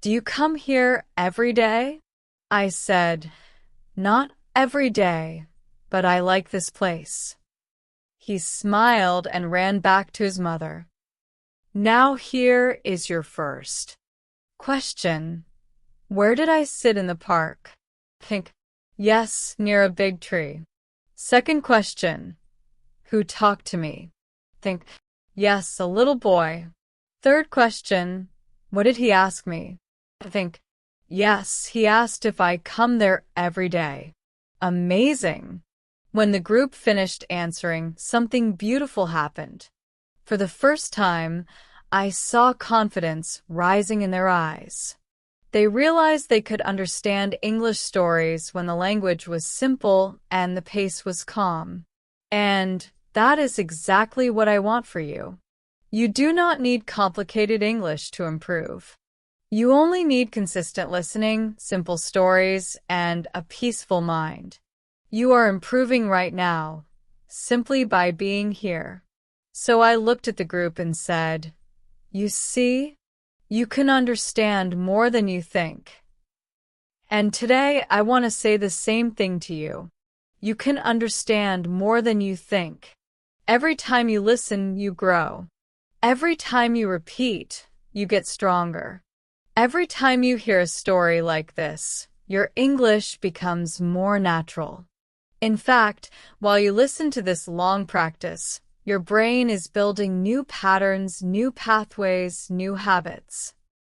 "Do you come here every day?" I said, "Not every day, but I like this place." He smiled and ran back to his mother. Now here is your first question. Where did I sit in the park? Think. Yes, near a big tree. Second question. Who talked to me? Think, yes, a little boy. Third question. What did he ask me? Think, yes, he asked if I come there every day. Amazing. When the group finished answering, something beautiful happened. For the first time, I saw confidence rising in their eyes. They realized they could understand English stories when the language was simple and the pace was calm. And that is exactly what I want for you. You do not need complicated English to improve. You only need consistent listening, simple stories, and a peaceful mind. You are improving right now, simply by being here. So I looked at the group and said, you see, you can understand more than you think. And today I want to say the same thing to you. You can understand more than you think. Every time you listen, you grow. Every time you repeat, you get stronger. Every time you hear a story like this, your English becomes more natural. In fact, while you listen to this long practice, your brain is building new patterns, new pathways, new habits.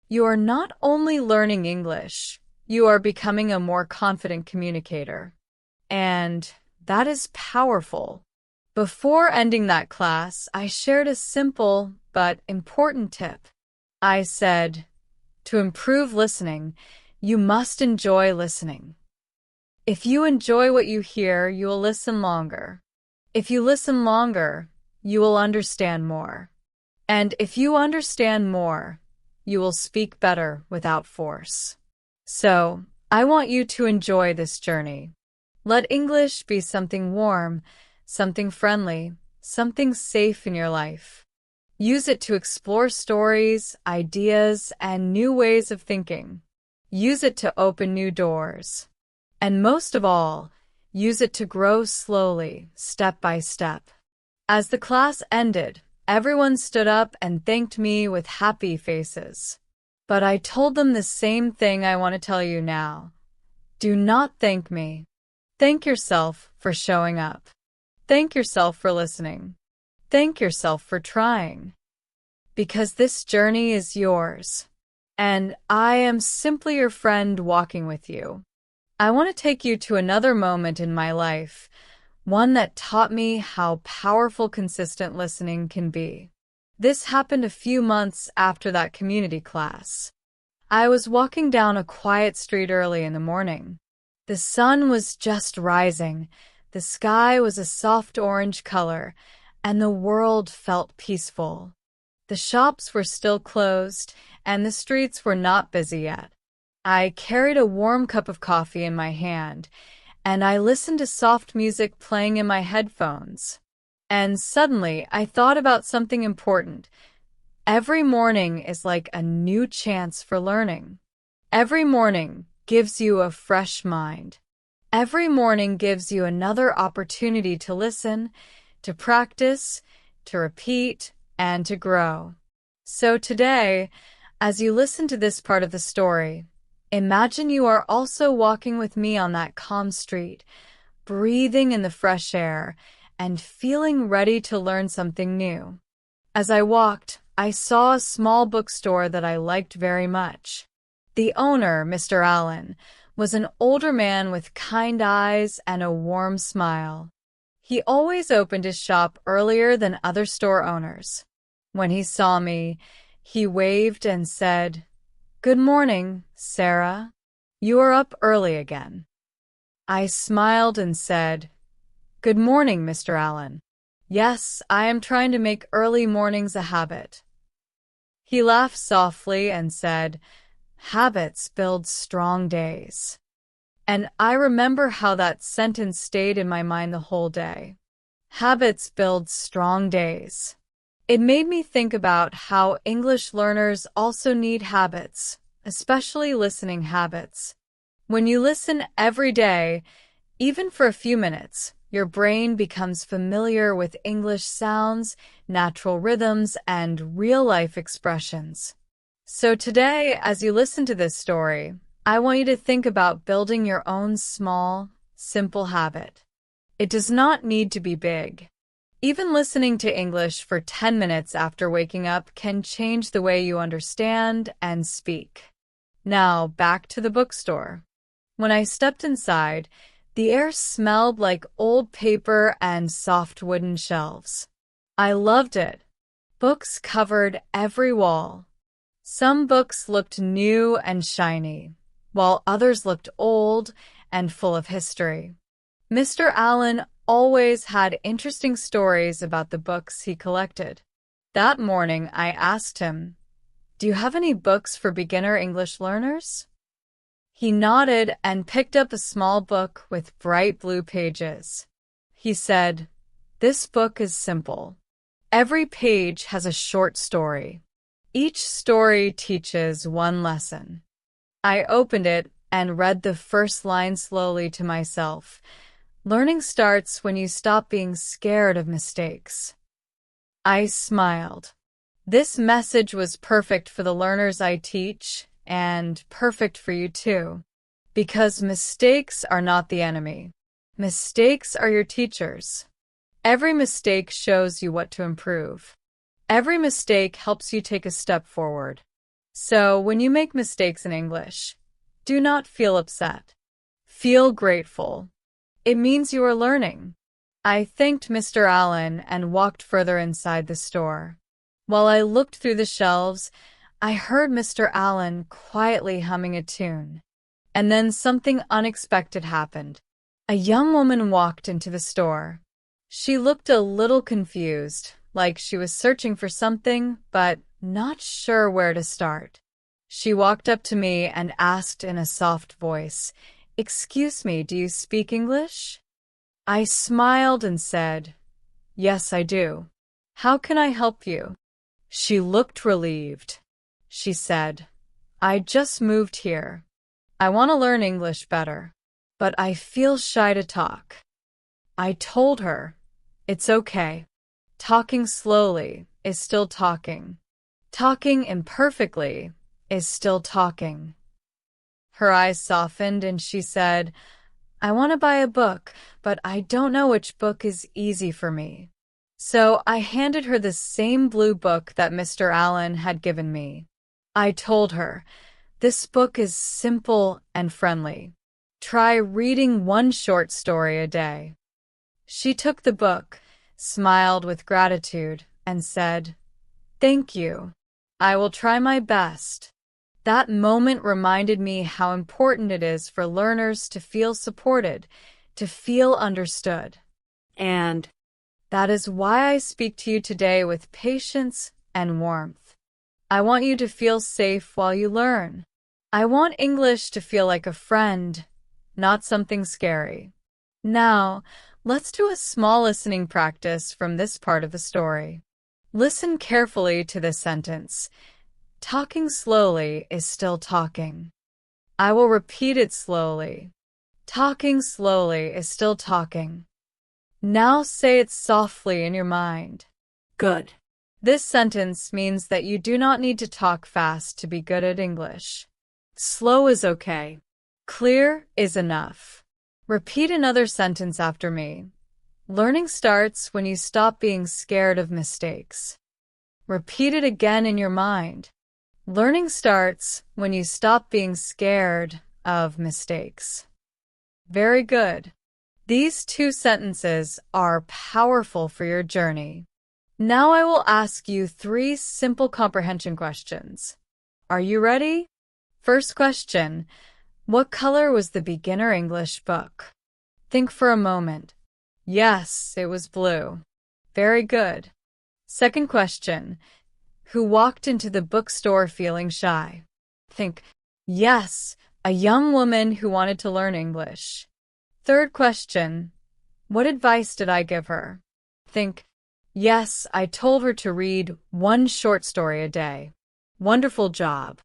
You are not only learning English, you are becoming a more confident communicator. And that is powerful. Before ending that class, I shared a simple but important tip. I said, to improve listening, you must enjoy listening. If you enjoy what you hear, you will listen longer. If you listen longer, you will understand more. And if you understand more, you will speak better without force. So, I want you to enjoy this journey. Let English be something warm, something friendly, something safe in your life. Use it to explore stories, ideas, and new ways of thinking. Use it to open new doors. And most of all, use it to grow slowly, step by step. As the class ended, everyone stood up and thanked me with happy faces. But I told them the same thing I want to tell you now. Do not thank me. Thank yourself for showing up. Thank yourself for listening. Thank yourself for trying. Because this journey is yours. And I am simply your friend walking with you. I want to take you to another moment in my life, one that taught me how powerful consistent listening can be. This happened a few months after that community class. I was walking down a quiet street early in the morning. The sun was just rising, the sky was a soft orange color, and the world felt peaceful. The shops were still closed, and the streets were not busy yet. I carried a warm cup of coffee in my hand, and I listened to soft music playing in my headphones. And suddenly, I thought about something important. Every morning is like a new chance for learning. Every morning gives you a fresh mind. Every morning gives you another opportunity to listen, to practice, to repeat, and to grow. So today, as you listen to this part of the story, imagine you are also walking with me on that calm street, breathing in the fresh air, and feeling ready to learn something new. As I walked, I saw a small bookstore that I liked very much. The owner, Mr. Allen, was an older man with kind eyes and a warm smile. He always opened his shop earlier than other store owners. When he saw me, he waved and said, "Good morning, Sarah. You are up early again." I smiled and said, "Good morning, Mr. Allen. Yes, I am trying to make early mornings a habit." He laughed softly and said, "Habits build strong days." And I remember how that sentence stayed in my mind the whole day. Habits build strong days. It made me think about how English learners also need habits, especially listening habits. When you listen every day, even for a few minutes, your brain becomes familiar with English sounds, natural rhythms, and real-life expressions. So today, as you listen to this story, I want you to think about building your own small, simple habit. It does not need to be big. Even listening to English for 10 minutes after waking up can change the way you understand and speak. Now, back to the bookstore. When I stepped inside, the air smelled like old paper and soft wooden shelves. I loved it. Books covered every wall. Some books looked new and shiny, while others looked old and full of history. Mr. Allen always had interesting stories about the books he collected. That morning, I asked him, "Do you have any books for beginner English learners?" He nodded and picked up a small book with bright blue pages. He said, "This book is simple. Every page has a short story. Each story teaches one lesson." I opened it and read the first line slowly to myself. Learning starts when you stop being scared of mistakes. I smiled. This message was perfect for the learners I teach, and perfect for you too. Because mistakes are not the enemy. Mistakes are your teachers. Every mistake shows you what to improve. Every mistake helps you take a step forward. So, when you make mistakes in English, do not feel upset. Feel grateful. It means you are learning. I thanked Mr. Allen and walked further inside the store. While I looked through the shelves, I heard Mr. Allen quietly humming a tune. And then something unexpected happened. A young woman walked into the store. She looked a little confused, like she was searching for something, but not sure where to start. She walked up to me and asked in a soft voice, "Excuse me, do you speak English?" I smiled and said, "Yes, I do. How can I help you?" She looked relieved. She said, "I just moved here. I want to learn English better, but I feel shy to talk." I told her, "It's okay. Talking slowly is still talking. Talking imperfectly is still talking." Her eyes softened and she said, "I want to buy a book, but I don't know which book is easy for me." So I handed her the same blue book that Mr. Allen had given me. I told her, "This book is simple and friendly. Try reading one short story a day." She took the book, smiled with gratitude, and said, "Thank you. I will try my best." That moment reminded me how important it is for learners to feel supported, to feel understood. And That is why I speak to you today with patience and warmth. I want you to feel safe while you learn. I want English to feel like a friend, not something scary. Now, let's do a small listening practice from this part of the story. Listen carefully to this sentence. Talking slowly is still talking. I will repeat it slowly. Talking slowly is still talking. Now say it softly in your mind. good. This sentence means that you do not need to talk fast to be good at English. Slow is okay. Clear is enough. Repeat another sentence after me. Learning starts when you stop being scared of mistakes. Repeat it again in your mind. Learning starts when you stop being scared of mistakes. Very good. These two sentences are powerful for your journey. Now I will ask you 3 simple comprehension questions. Are you ready? First question. What color was the beginner English book? Think for a moment. Yes, it was blue. Very good. Second question. Who walked into the bookstore feeling shy? Think, yes, a young woman who wanted to learn English. Third question. What advice did I give her? Think, yes, I told her to read one short story a day. Wonderful job.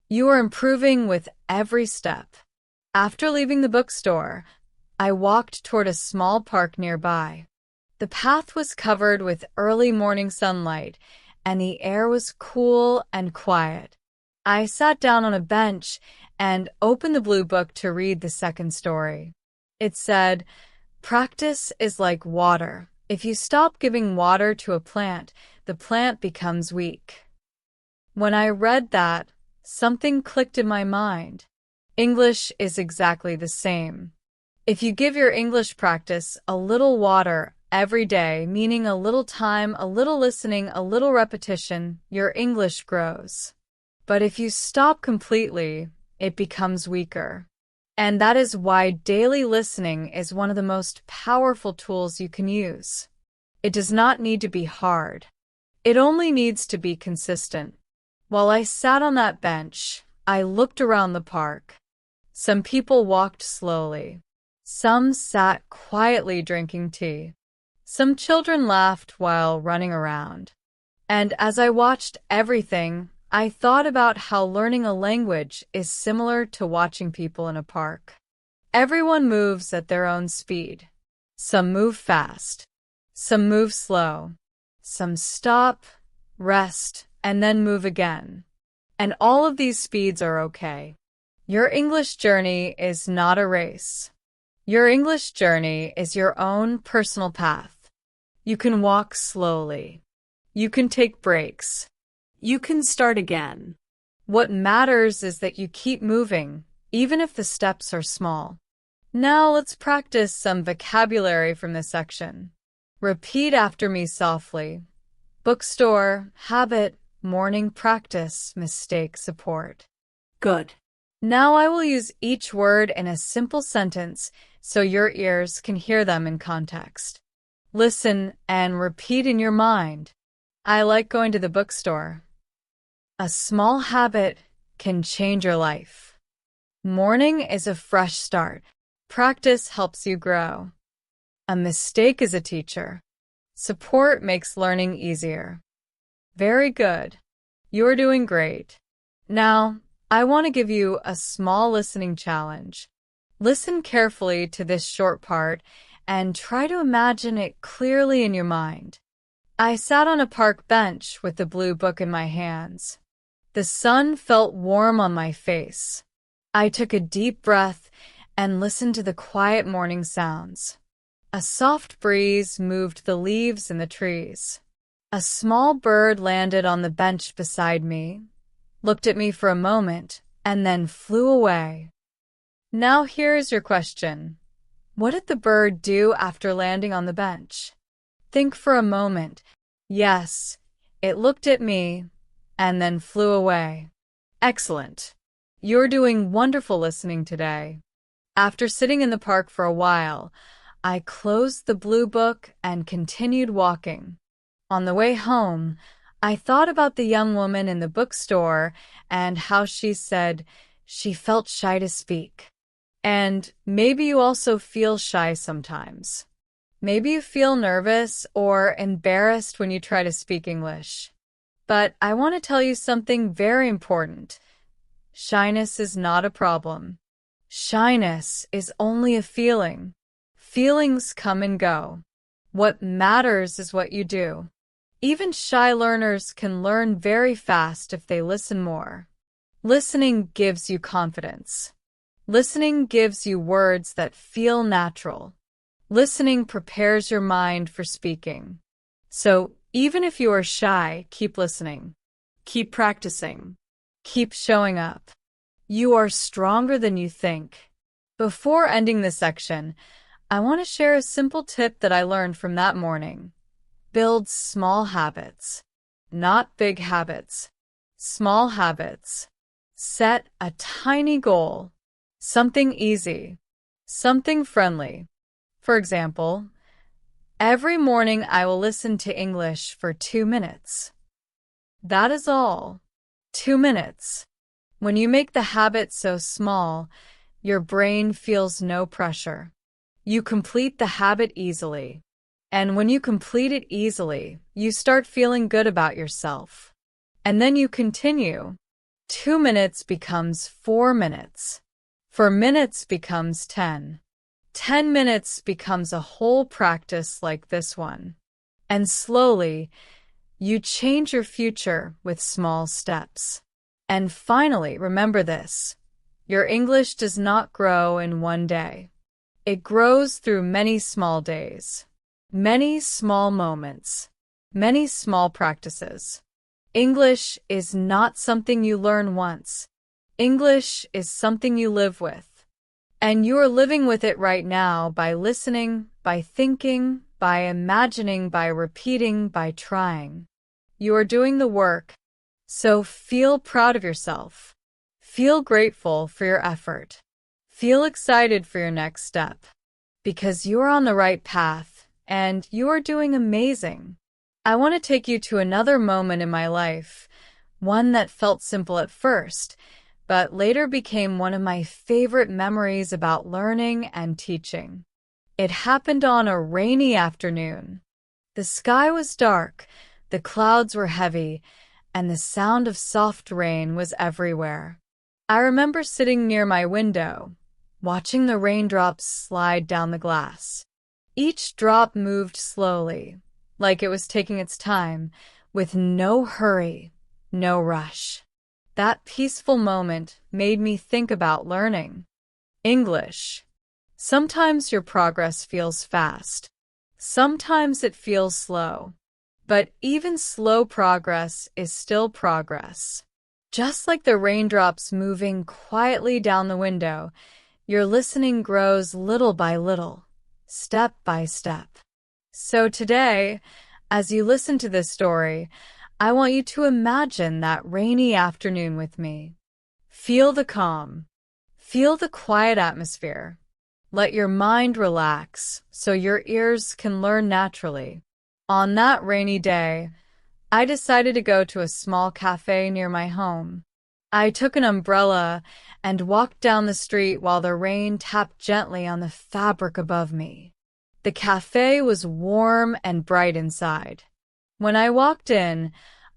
You are improving with every step. After leaving the bookstore, I walked toward a small park nearby. The path was covered with early morning sunlight, and the air was cool and quiet. I sat down on a bench and opened the blue book to read the second story. It said, "Practice is like water. If you stop giving water to a plant, the plant becomes weak." When I read that, something clicked in my mind. English is exactly the same. If you give your English practice a little water every day, meaning a little time, a little listening, a little repetition, your English grows. But if you stop completely, it becomes weaker. And that is why daily listening is one of the most powerful tools you can use. It does not need to be hard. It only needs to be consistent. While I sat on that bench, I looked around the park. Some people walked slowly. Some sat quietly drinking tea. Some children laughed while running around. And as I watched everything, I thought about how learning a language is similar to watching people in a park. Everyone moves at their own speed. Some move fast. Some move slow. Some stop, rest, and then move again. And all of these speeds are okay. Your English journey is not a race. Your English journey is your own personal path. You can walk slowly. You can take breaks. You can start again. What matters is that you keep moving, even if the steps are small. Now let's practice some vocabulary from this section. Repeat after me softly. Bookstore, habit, morning practice, mistake, support. Good. Now I will use each word in a simple sentence so your ears can hear them in context. Listen and repeat in your mind. I like going to the bookstore. A small habit can change your life. Morning is a fresh start. Practice helps you grow. A mistake is a teacher. Support makes learning easier. Very good. You're doing great. Now, I want to give you a small listening challenge. Listen carefully to this short part and try to imagine it clearly in your mind. I sat on a park bench with the blue book in my hands. The sun felt warm on my face. I took a deep breath and listened to the quiet morning sounds. A soft breeze moved the leaves in the trees. A small bird landed on the bench beside me, looked at me for a moment, and then flew away. Now here's your question. What did the bird do after landing on the bench? Think for a moment. Yes, it looked at me and then flew away. Excellent. You're doing wonderful listening today. After sitting in the park for a while, I closed the blue book and continued walking. On the way home, I thought about the young woman in the bookstore and how she said she felt shy to speak. And maybe you also feel shy sometimes. Maybe you feel nervous or embarrassed when you try to speak English. But I want to tell you something very important. Shyness is not a problem. Shyness is only a feeling. Feelings come and go. What matters is what you do. Even shy learners can learn very fast if they listen more. Listening gives you confidence. Listening gives you words that feel natural. Listening prepares your mind for speaking. So, even if you are shy, keep listening. Keep practicing. Keep showing up. You are stronger than you think. Before ending this section, I want to share a simple tip that I learned from that morning. Build small habits, not big habits. Small habits. Set a tiny goal. Something easy. Something friendly. For example, every morning I will listen to English for 2 minutes. That is all. 2 minutes. When you make the habit so small, your brain feels no pressure. You complete the habit easily. And when you complete it easily, you start feeling good about yourself. And then you continue. 2 minutes becomes 4 minutes. 4 minutes becomes 10. 10 minutes becomes a whole practice like this one. And slowly, you change your future with small steps. And finally, remember this. Your English does not grow in one day. It grows through many small days, many small moments, many small practices. English is not something you learn once. English is something you live with. And you are living with it right now by listening, by thinking, by imagining, by repeating, by trying. You are doing the work. So feel proud of yourself. Feel grateful for your effort. Feel excited for your next step. Because you are on the right path, and you are doing amazing. I want to take you to another moment in my life, one that felt simple at first, but later became one of my favorite memories about learning and teaching. It happened on a rainy afternoon. The sky was dark, the clouds were heavy, and the sound of soft rain was everywhere. I remember sitting near my window, watching the raindrops slide down the glass. Each drop moved slowly, like it was taking its time, with no hurry, no rush. That peaceful moment made me think about learning English. Sometimes your progress feels fast. Sometimes it feels slow. But even slow progress is still progress. Just like the raindrops moving quietly down the window, your listening grows little by little, step by step. So today, as you listen to this story, I want you to imagine that rainy afternoon with me. Feel the calm. Feel the quiet atmosphere. Let your mind relax so your ears can learn naturally. On that rainy day, I decided to go to a small cafe near my home. I took an umbrella and walked down the street while the rain tapped gently on the fabric above me. The cafe was warm and bright inside. When I walked in,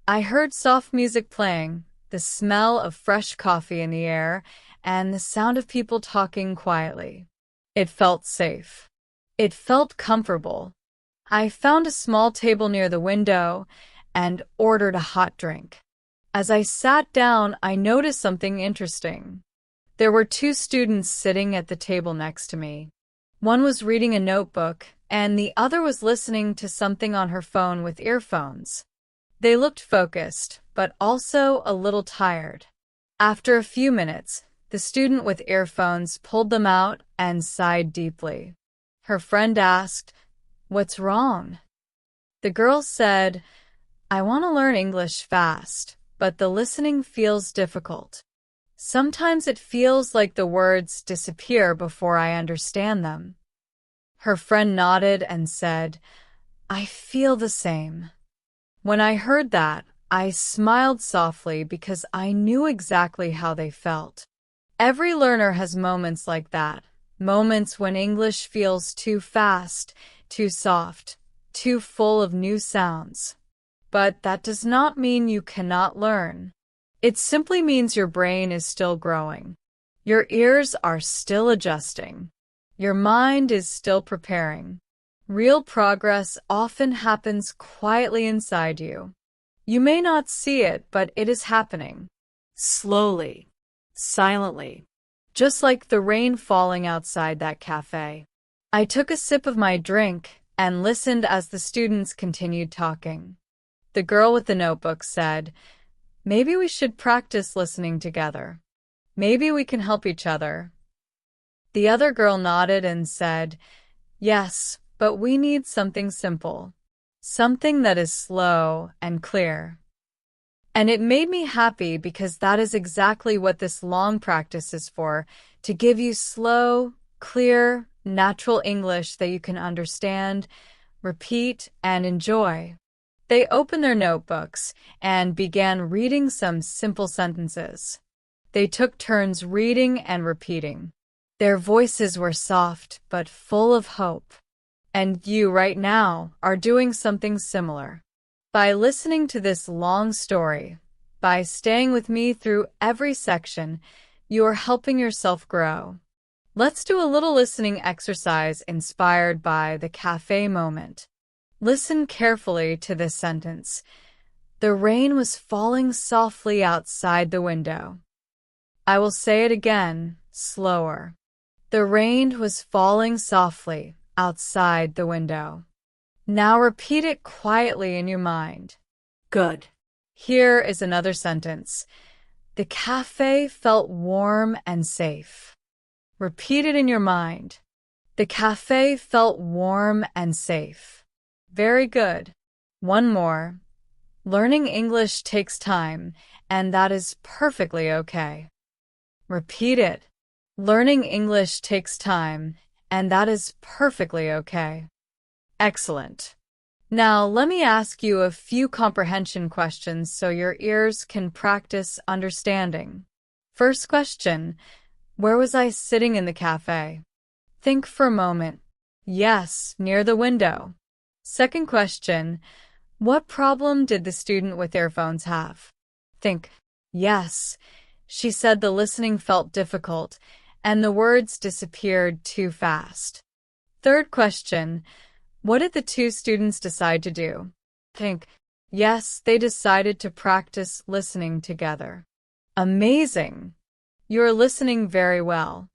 I heard soft music playing, the smell of fresh coffee in the air, and the sound of people talking quietly. It felt safe. It felt comfortable. I found a small table near the window and ordered a hot drink. As I sat down, I noticed something interesting. There were two students sitting at the table next to me. One was reading a notebook, and the other was listening to something on her phone with earphones. They looked focused, but also a little tired. After a few minutes, the student with earphones pulled them out and sighed deeply. Her friend asked, "What's wrong?" The girl said, "I want to learn English fast, but the listening feels difficult. Sometimes it feels like the words disappear before I understand them." Her friend nodded and said, "I feel the same." When I heard that, I smiled softly because I knew exactly how they felt. Every learner has moments like that, moments when English feels too fast, too soft, too full of new sounds. But that does not mean you cannot learn. It simply means your brain is still growing. Your ears are still adjusting. Your mind is still preparing. Real progress often happens quietly inside you. You may not see it, but it is happening. Slowly, silently, just like the rain falling outside that cafe. I took a sip of my drink and listened as the students continued talking. The girl with the notebook said, "Maybe we should practice listening together. Maybe we can help each other." The other girl nodded and said, "Yes, but we need something simple. Something that is slow and clear." And it made me happy because that is exactly what this long practice is for, to give you slow, clear, natural English that you can understand, repeat, and enjoy. They opened their notebooks and began reading some simple sentences. They took turns reading and repeating. Their voices were soft but full of hope. And you right now are doing something similar. By listening to this long story, by staying with me through every section, you are helping yourself grow. Let's do a little listening exercise inspired by the cafe moment. Listen carefully to this sentence. The rain was falling softly outside the window. I will say it again, slower. The rain was falling softly outside the window. Now repeat it quietly in your mind. Good. Here is another sentence. The cafe felt warm and safe. Repeat it in your mind. The cafe felt warm and safe. Very good. One more. Learning English takes time, and that is perfectly okay. Repeat it. Learning English takes time, and that is perfectly okay. Excellent. Now, let me ask you a few comprehension questions so your ears can practice understanding. First question, where was I sitting in the cafe? Think for a moment. Yes, near the window. Second question, what problem did the student with earphones have? Think. Yes, she said the listening felt difficult and the words disappeared too fast. Third question, what did the two students decide to do? Think. Yes, they decided to practice listening together. Amazing! You're listening very well.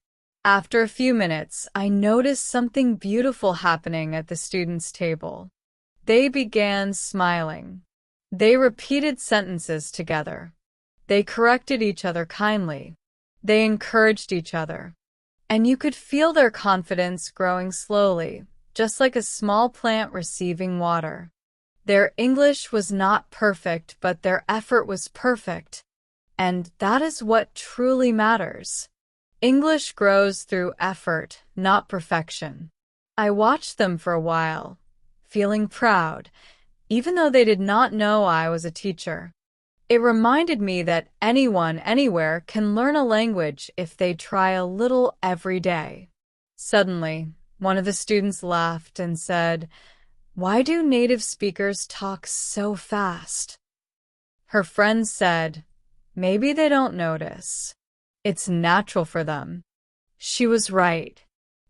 After a few minutes, I noticed something beautiful happening at the students' table. They began smiling. They repeated sentences together. They corrected each other kindly. They encouraged each other. And you could feel their confidence growing slowly, just like a small plant receiving water. Their English was not perfect, but their effort was perfect. And that is what truly matters. English grows through effort, not perfection. I watched them for a while, feeling proud, even though they did not know I was a teacher. It reminded me that anyone, anywhere can learn a language if they try a little every day. Suddenly, one of the students laughed and said, "Why do native speakers talk so fast?" Her friend said, "Maybe they don't notice. It's natural for them." She was right.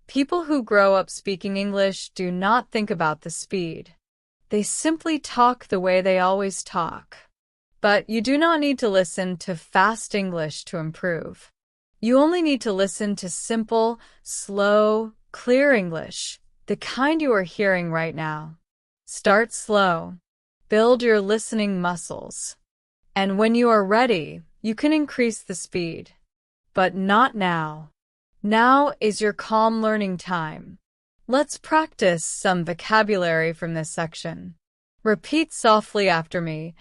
People who grow up speaking English do not think about the speed. They simply talk the way they always talk. But you do not need to listen to fast English to improve. You only need to listen to simple, slow, clear English, the kind you are hearing right now. Start slow. Build your listening muscles. And when you are ready, you can increase the speed. But not now. Now is your calm learning time. Let's practice some vocabulary from this section. Repeat softly after me.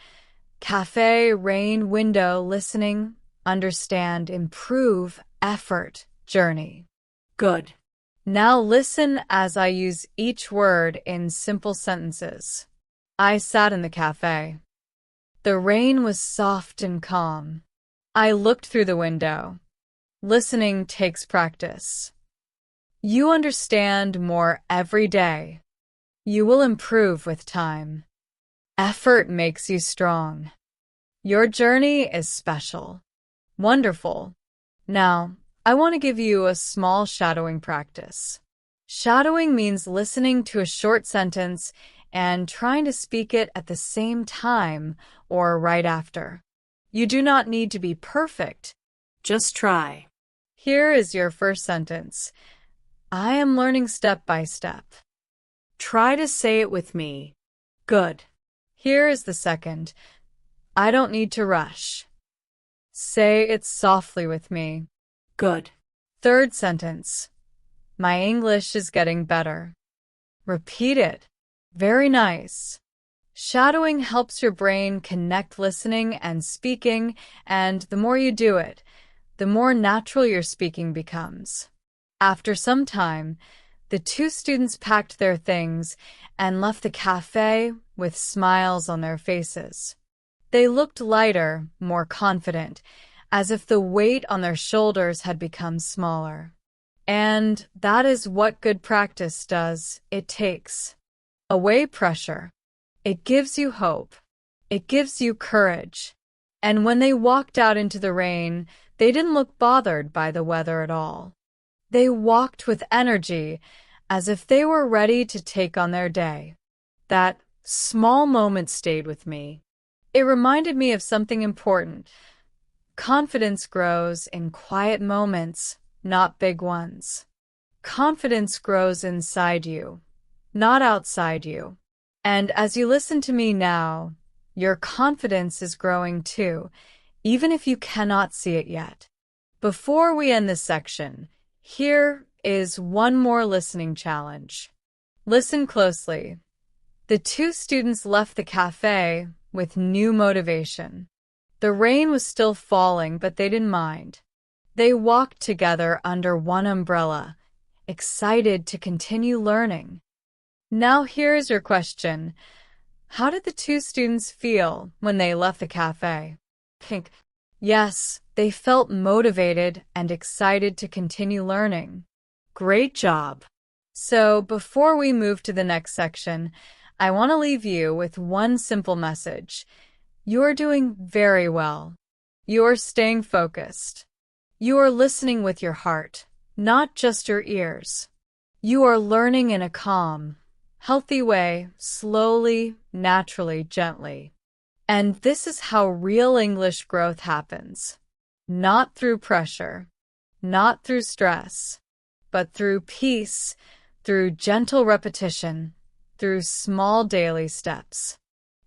Cafe, rain, window, listening, understand, improve, effort, journey. Good. Now listen as I use each word in simple sentences. I sat in the cafe. The rain was soft and calm. I looked through the window. Listening takes practice. You understand more every day. You will improve with time. Effort makes you strong. Your journey is special. Wonderful. Now, I want to give you a small shadowing practice. Shadowing means listening to a short sentence and trying to speak it at the same time or right after. You do not need to be perfect. Just try. Here is your first sentence. I am learning step by step. Try to say it with me. Good. Here is the second. I don't need to rush. Say it softly with me. Good. Third sentence. My English is getting better. Repeat it. Very nice. Shadowing helps your brain connect listening and speaking, and the more you do it, the more natural your speaking becomes. After some time, the two students packed their things and left the cafe with smiles on their faces. They looked lighter, more confident, as if the weight on their shoulders had become smaller. And that is what good practice does. It takes away pressure. It gives you hope. It gives you courage. And when they walked out into the rain, they didn't look bothered by the weather at all. They walked with energy, as if they were ready to take on their day. That small moment stayed with me. It reminded me of something important. Confidence grows in quiet moments, not big ones. Confidence grows inside you, not outside you. And as you listen to me now, your confidence is growing too, even if you cannot see it yet. Before we end this section, here is one more listening challenge. Listen closely. The two students left the cafe with new motivation. The rain was still falling, but they didn't mind. They walked together under one umbrella, excited to continue learning. Now here's your question. How did the two students feel when they left the cafe? Pink. Yes, they felt motivated and excited to continue learning. Great job. So before we move to the next section, I want to leave you with one simple message. You're doing very well. You're staying focused. You are listening with your heart, not just your ears. You are learning in a calm, healthy way, slowly, naturally, gently. And this is how real English growth happens. Not through pressure, not through stress, but through peace, through gentle repetition, through small daily steps.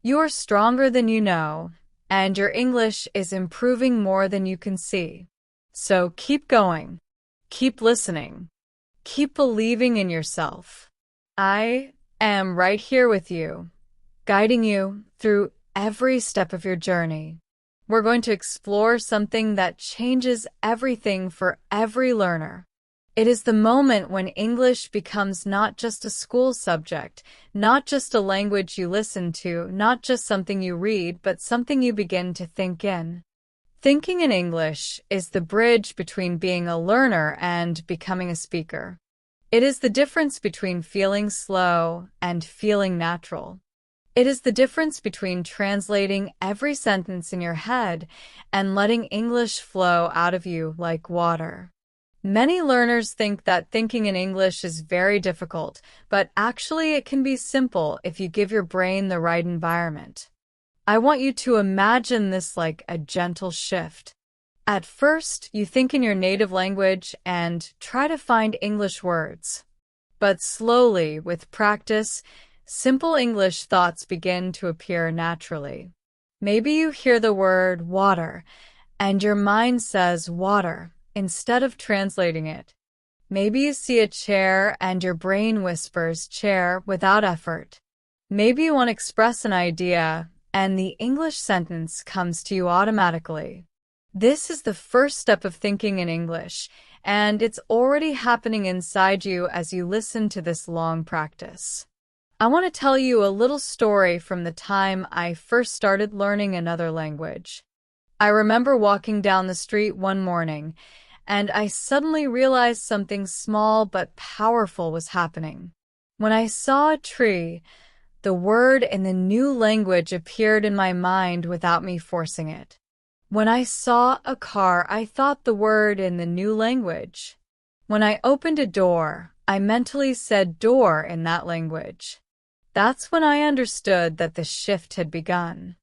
You are stronger than you know, and your English is improving more than you can see. So keep going, keep listening, keep believing in yourself. I am right here with you, guiding you through every step of your journey. We're going to explore something that changes everything for every learner. It is the moment when English becomes not just a school subject, not just a language you listen to, not just something you read, but something you begin to think in. Thinking in English is the bridge between being a learner and becoming a speaker. It is the difference between feeling slow and feeling natural. It is the difference between translating every sentence in your head and letting English flow out of you like water. Many learners think that thinking in English is very difficult, but actually it can be simple if you give your brain the right environment. I want you to imagine this like a gentle shift. At first, you think in your native language and try to find English words. But slowly, with practice, simple English thoughts begin to appear naturally. Maybe you hear the word water, and your mind says water instead of translating it. Maybe you see a chair and your brain whispers chair without effort. Maybe you want to express an idea and the English sentence comes to you automatically. This is the first step of thinking in English, and it's already happening inside you as you listen to this long practice. I want to tell you a little story from the time I first started learning another language. I remember walking down the street one morning, and I suddenly realized something small but powerful was happening. When I saw a tree, the word in the new language appeared in my mind without me forcing it. When I saw a car, I thought the word in the new language. When I opened a door, I mentally said door in that language. That's when I understood that the shift had begun.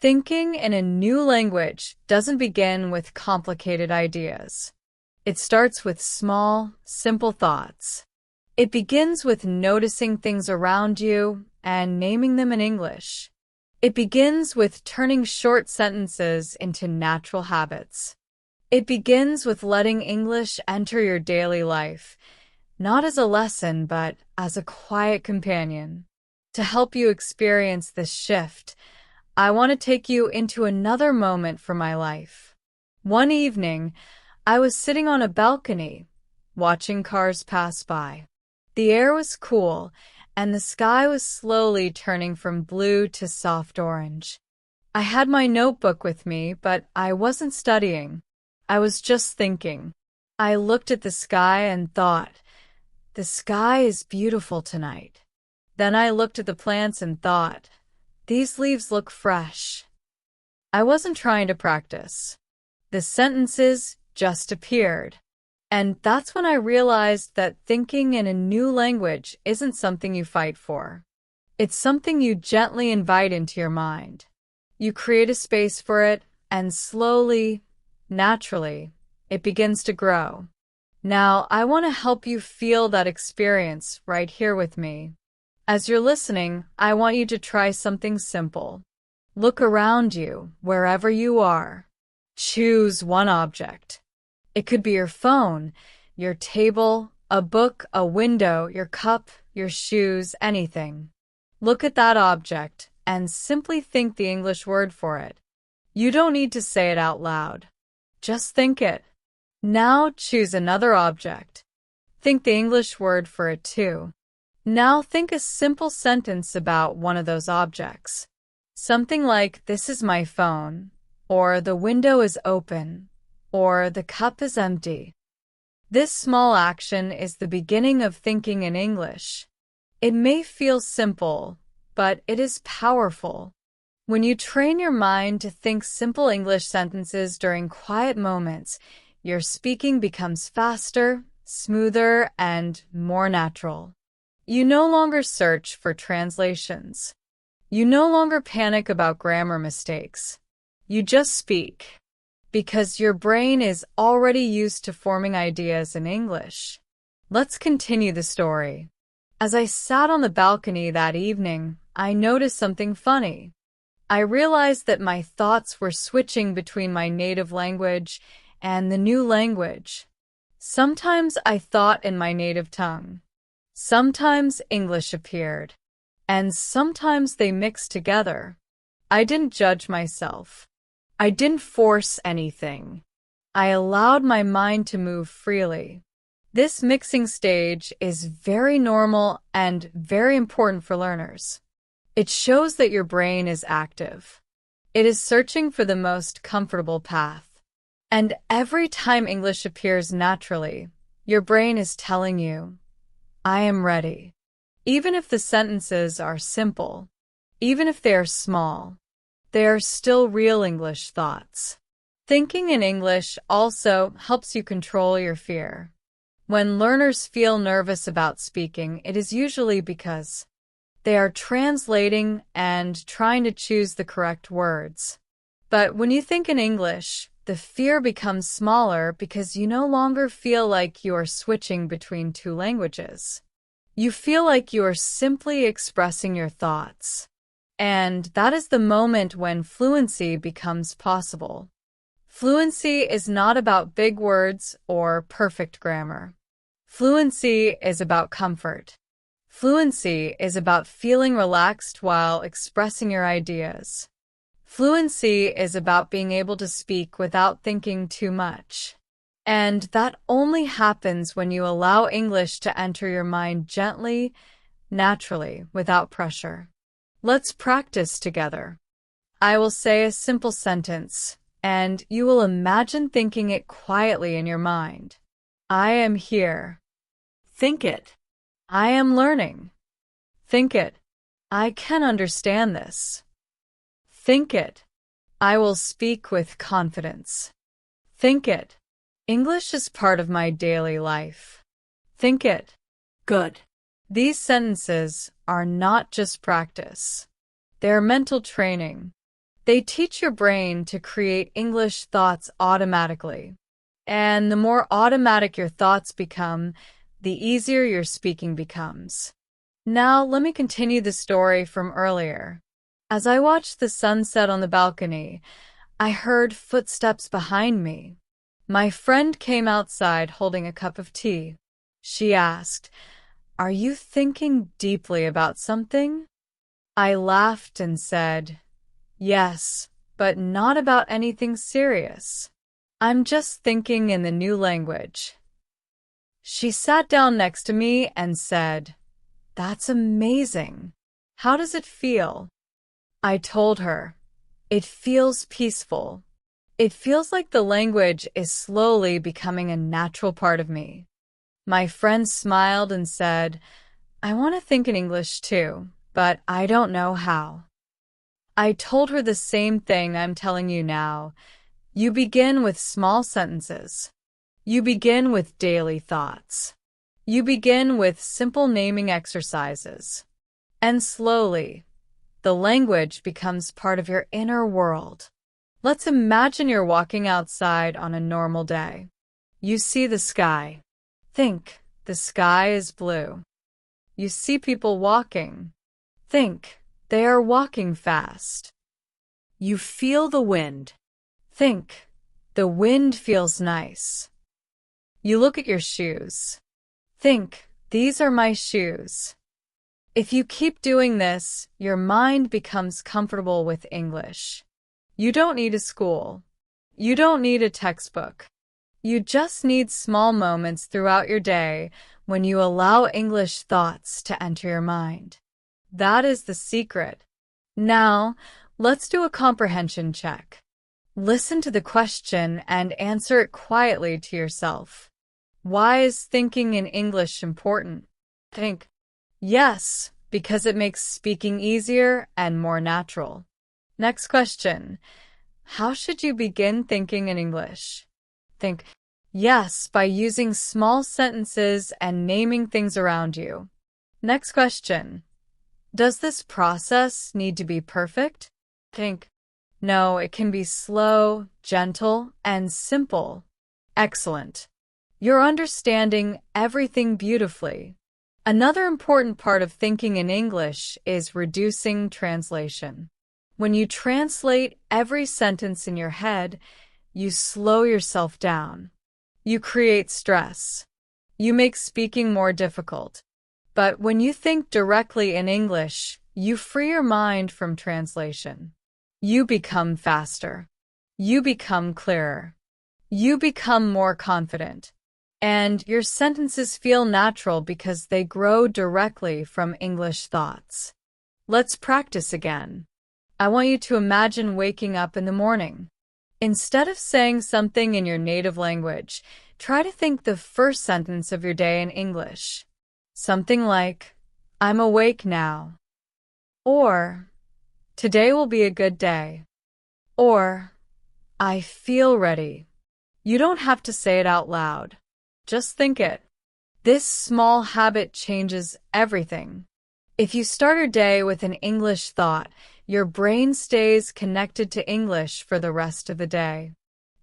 Thinking in a new language doesn't begin with complicated ideas. It starts with small, simple thoughts. It begins with noticing things around you and naming them in English. It begins with turning short sentences into natural habits. It begins with letting English enter your daily life, not as a lesson, but as a quiet companion. To help you experience this shift, I want to take you into another moment from my life. One evening, I was sitting on a balcony, watching cars pass by. The air was cool, and the sky was slowly turning from blue to soft orange. I had my notebook with me, but I wasn't studying. I was just thinking. I looked at the sky and thought, the sky is beautiful tonight. Then I looked at the plants and thought, these leaves look fresh. I wasn't trying to practice. The sentences just appeared. And that's when I realized that thinking in a new language isn't something you fight for. It's something you gently invite into your mind. You create a space for it, and slowly, naturally. It begins to grow. Now, I want to help you feel that experience right here with me. As you're listening, I want you to try something simple. Look around you, wherever you are. Choose one object. It could be your phone, your table, a book, a window, your cup, your shoes, anything. Look at that object and simply think the English word for it. You don't need to say it out loud. Just think it. Now choose another object. Think the English word for it too. Now think a simple sentence about one of those objects. Something like, "This is my phone," or "The window is open," or "The cup is empty." This small action is the beginning of thinking in English. It may feel simple, but it is powerful. When you train your mind to think simple English sentences during quiet moments, your speaking becomes faster, smoother, and more natural. You no longer search for translations. You no longer panic about grammar mistakes. You just speak, because your brain is already used to forming ideas in English. Let's continue the story. As I sat on the balcony that evening, I noticed something funny. I realized that my thoughts were switching between my native language and the new language. Sometimes I thought in my native tongue. Sometimes English appeared. And sometimes they mixed together. I didn't judge myself. I didn't force anything. I allowed my mind to move freely. This mixing stage is very normal and very important for learners. It shows that your brain is active. It is searching for the most comfortable path. And every time English appears naturally, your brain is telling you, "I am ready." Even if the sentences are simple, even if they are small, they are still real English thoughts. Thinking in English also helps you control your fear. When learners feel nervous about speaking, it is usually because they are translating and trying to choose the correct words. But when you think in English, the fear becomes smaller because you no longer feel like you are switching between two languages. You feel like you are simply expressing your thoughts. And that is the moment when fluency becomes possible. Fluency is not about big words or perfect grammar. Fluency is about comfort. Fluency is about feeling relaxed while expressing your ideas. Fluency is about being able to speak without thinking too much. And that only happens when you allow English to enter your mind gently, naturally, without pressure. Let's practice together. I will say a simple sentence, and you will imagine thinking it quietly in your mind. I am here. Think it. I am learning. Think it. I can understand this. Think it. I will speak with confidence. Think it. English is part of my daily life. Think it. Good. These sentences are not just practice. They're mental training. They teach your brain to create English thoughts automatically. And the more automatic your thoughts become, the easier your speaking becomes. Now, let me continue the story from earlier. As I watched the sunset on the balcony, I heard footsteps behind me. My friend came outside holding a cup of tea. She asked, "Are you thinking deeply about something?" I laughed and said, "Yes, but not about anything serious. I'm just thinking in the new language." She sat down next to me and said, "That's amazing. How does it feel?" I told her, "It feels peaceful. It feels like the language is slowly becoming a natural part of me." My friend smiled and said, "I want to think in English too, but I don't know how." I told her the same thing I'm telling you now. You begin with small sentences. You begin with daily thoughts. You begin with simple naming exercises. And slowly, the language becomes part of your inner world. Let's imagine you're walking outside on a normal day. You see the sky. Think, the sky is blue. You see people walking. Think, they are walking fast. You feel the wind. Think, the wind feels nice. You look at your shoes. Think, these are my shoes. If you keep doing this, your mind becomes comfortable with English. You don't need a school. You don't need a textbook. You just need small moments throughout your day when you allow English thoughts to enter your mind. That is the secret. Now, let's do a comprehension check. Listen to the question and answer it quietly to yourself. Why is thinking in English important? Think. Yes, because it makes speaking easier and more natural. Next question. How should you begin thinking in English? Think. Yes, by using small sentences and naming things around you. Next question. Does this process need to be perfect? Think. No, it can be slow, gentle, and simple. Excellent. You're understanding everything beautifully. Another important part of thinking in English is reducing translation. When you translate every sentence in your head, you slow yourself down. You create stress. You make speaking more difficult. But when you think directly in English, you free your mind from translation. You become faster. You become clearer. You become more confident. And your sentences feel natural because they grow directly from English thoughts. Let's practice again. I want you to imagine waking up in the morning. Instead of saying something in your native language, try to think the first sentence of your day in English. Something like, I'm awake now. Or, today will be a good day. Or, I feel ready. You don't have to say it out loud. Just think it. This small habit changes everything. If you start your day with an English thought, your brain stays connected to English for the rest of the day.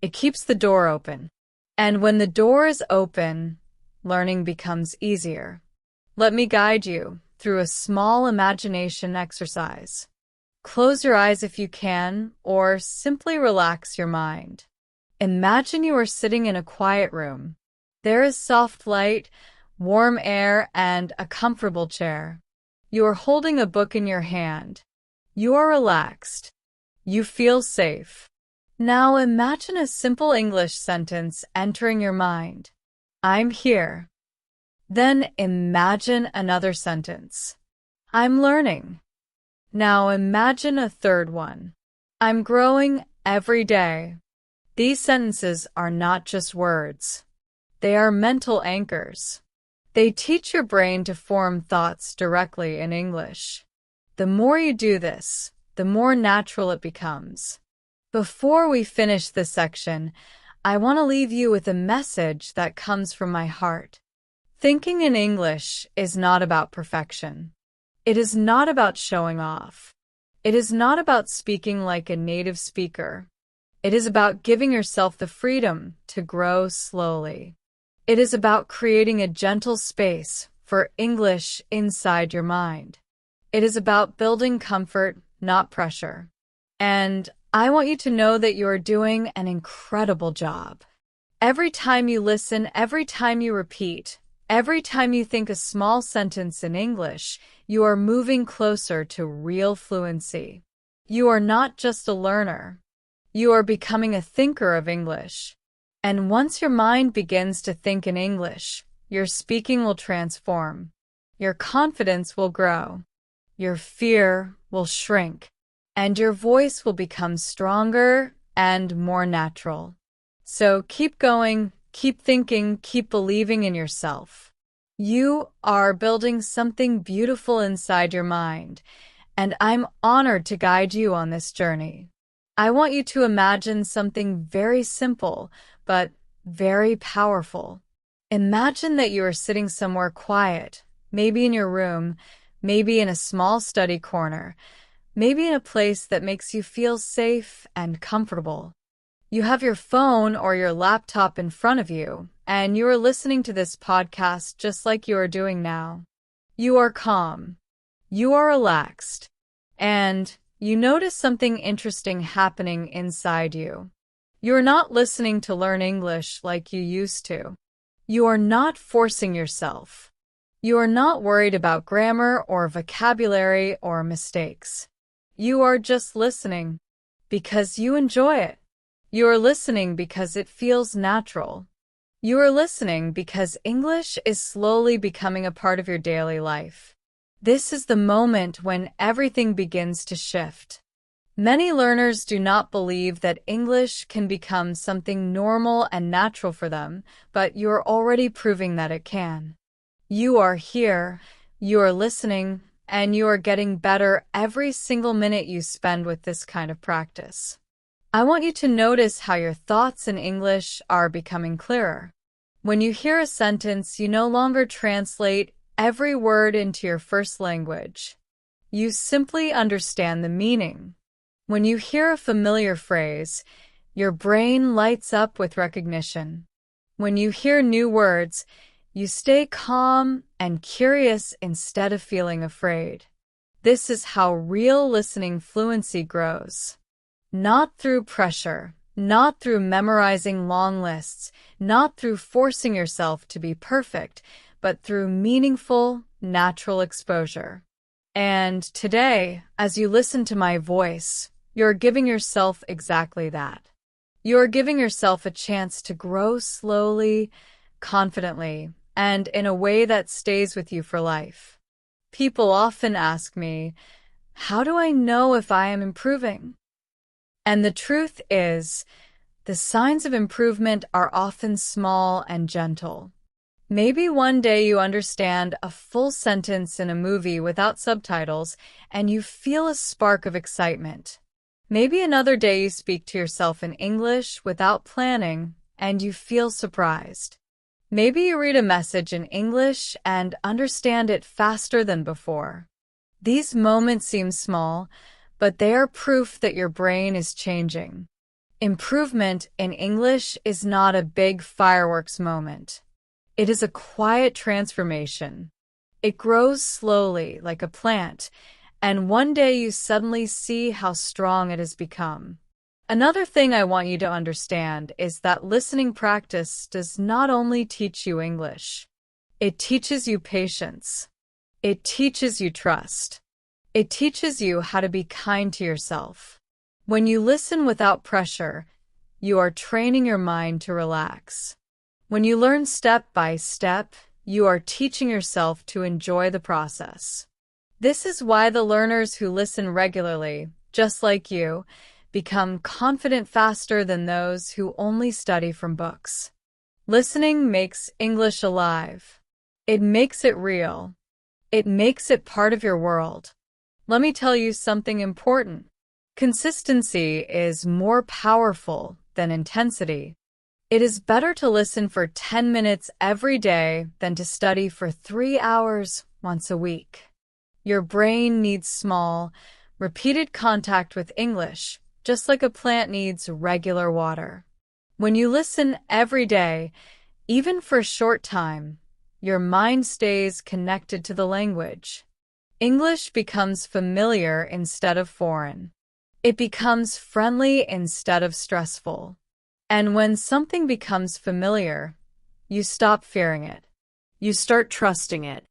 It keeps the door open. And when the door is open, learning becomes easier. Let me guide you through a small imagination exercise. Close your eyes if you can, or simply relax your mind. Imagine you are sitting in a quiet room. There is soft light, warm air, and a comfortable chair. You are holding a book in your hand. You are relaxed. You feel safe. Now imagine a simple English sentence entering your mind. I'm here. Then imagine another sentence. I'm learning. Now imagine a third one. I'm growing every day. These sentences are not just words. They are mental anchors. They teach your brain to form thoughts directly in English. The more you do this, the more natural it becomes. Before we finish this section, I want to leave you with a message that comes from my heart. Thinking in English is not about perfection. It is not about showing off. It is not about speaking like a native speaker. It is about giving yourself the freedom to grow slowly. It is about creating a gentle space for English inside your mind. It is about building comfort, not pressure. And I want you to know that you are doing an incredible job. Every time you listen, every time you repeat, every time you think a small sentence in English, you are moving closer to real fluency. You are not just a learner. You are becoming a thinker of English. And once your mind begins to think in English, your speaking will transform. Your confidence will grow. Your fear will shrink. And your voice will become stronger and more natural. So keep going, keep thinking, keep believing in yourself. You are building something beautiful inside your mind, and I'm honored to guide you on this journey. I want you to imagine something very simple, but very powerful. Imagine that you are sitting somewhere quiet, maybe in your room, maybe in a small study corner, Maybe in a place that makes you feel safe and comfortable. You have your phone or your laptop in front of you, and you are listening to this podcast just like you are doing now. You are calm. You are relaxed. And you notice something interesting happening inside you. You are not listening to learn English like you used to. You are not forcing yourself. You are not worried about grammar or vocabulary or mistakes. You are just listening because you enjoy it. You are listening because it feels natural. You are listening because English is slowly becoming a part of your daily life. This is the moment when everything begins to shift. Many learners do not believe that English can become something normal and natural for them, but you're already proving that it can. You are here, you are listening, and you are getting better every single minute you spend with this kind of practice. I want you to notice how your thoughts in English are becoming clearer. When you hear a sentence, you no longer translate every word into your first language. You simply understand the meaning. When you hear a familiar phrase, your brain lights up with recognition. When you hear new words, you stay calm and curious instead of feeling afraid. This is how real listening fluency grows. Not through pressure, not through memorizing long lists, not through forcing yourself to be perfect, but through meaningful, natural exposure. And today, as you listen to my voice, you're giving yourself exactly that. You're giving yourself a chance to grow slowly, confidently, and in a way that stays with you for life. People often ask me, how do I know if I am improving? And the truth is, the signs of improvement are often small and gentle. Maybe one day you understand a full sentence in a movie without subtitles and you feel a spark of excitement. Maybe another day you speak to yourself in English without planning and you feel surprised. Maybe you read a message in English and understand it faster than before. These moments seem small, but they are proof that your brain is changing. Improvement in English is not a big fireworks moment. It is a quiet transformation. It grows slowly, like a plant, and one day you suddenly see how strong it has become. Another thing I want you to understand is that listening practice does not only teach you English. It teaches you patience. It teaches you trust. It teaches you how to be kind to yourself. When you listen without pressure, you are training your mind to relax. When you learn step by step, you are teaching yourself to enjoy the process. This is why the learners who listen regularly, just like you, become confident faster than those who only study from books. Listening makes English alive. It makes it real. It makes it part of your world. Let me tell you something important. Consistency is more powerful than intensity. It is better to listen for 10 minutes every day than to study for 3 hours once a week. Your brain needs small, repeated contact with English, just like a plant needs regular water. When you listen every day, even for a short time, your mind stays connected to the language. English becomes familiar instead of foreign. It becomes friendly instead of stressful. And when something becomes familiar, you stop fearing it. You start trusting it.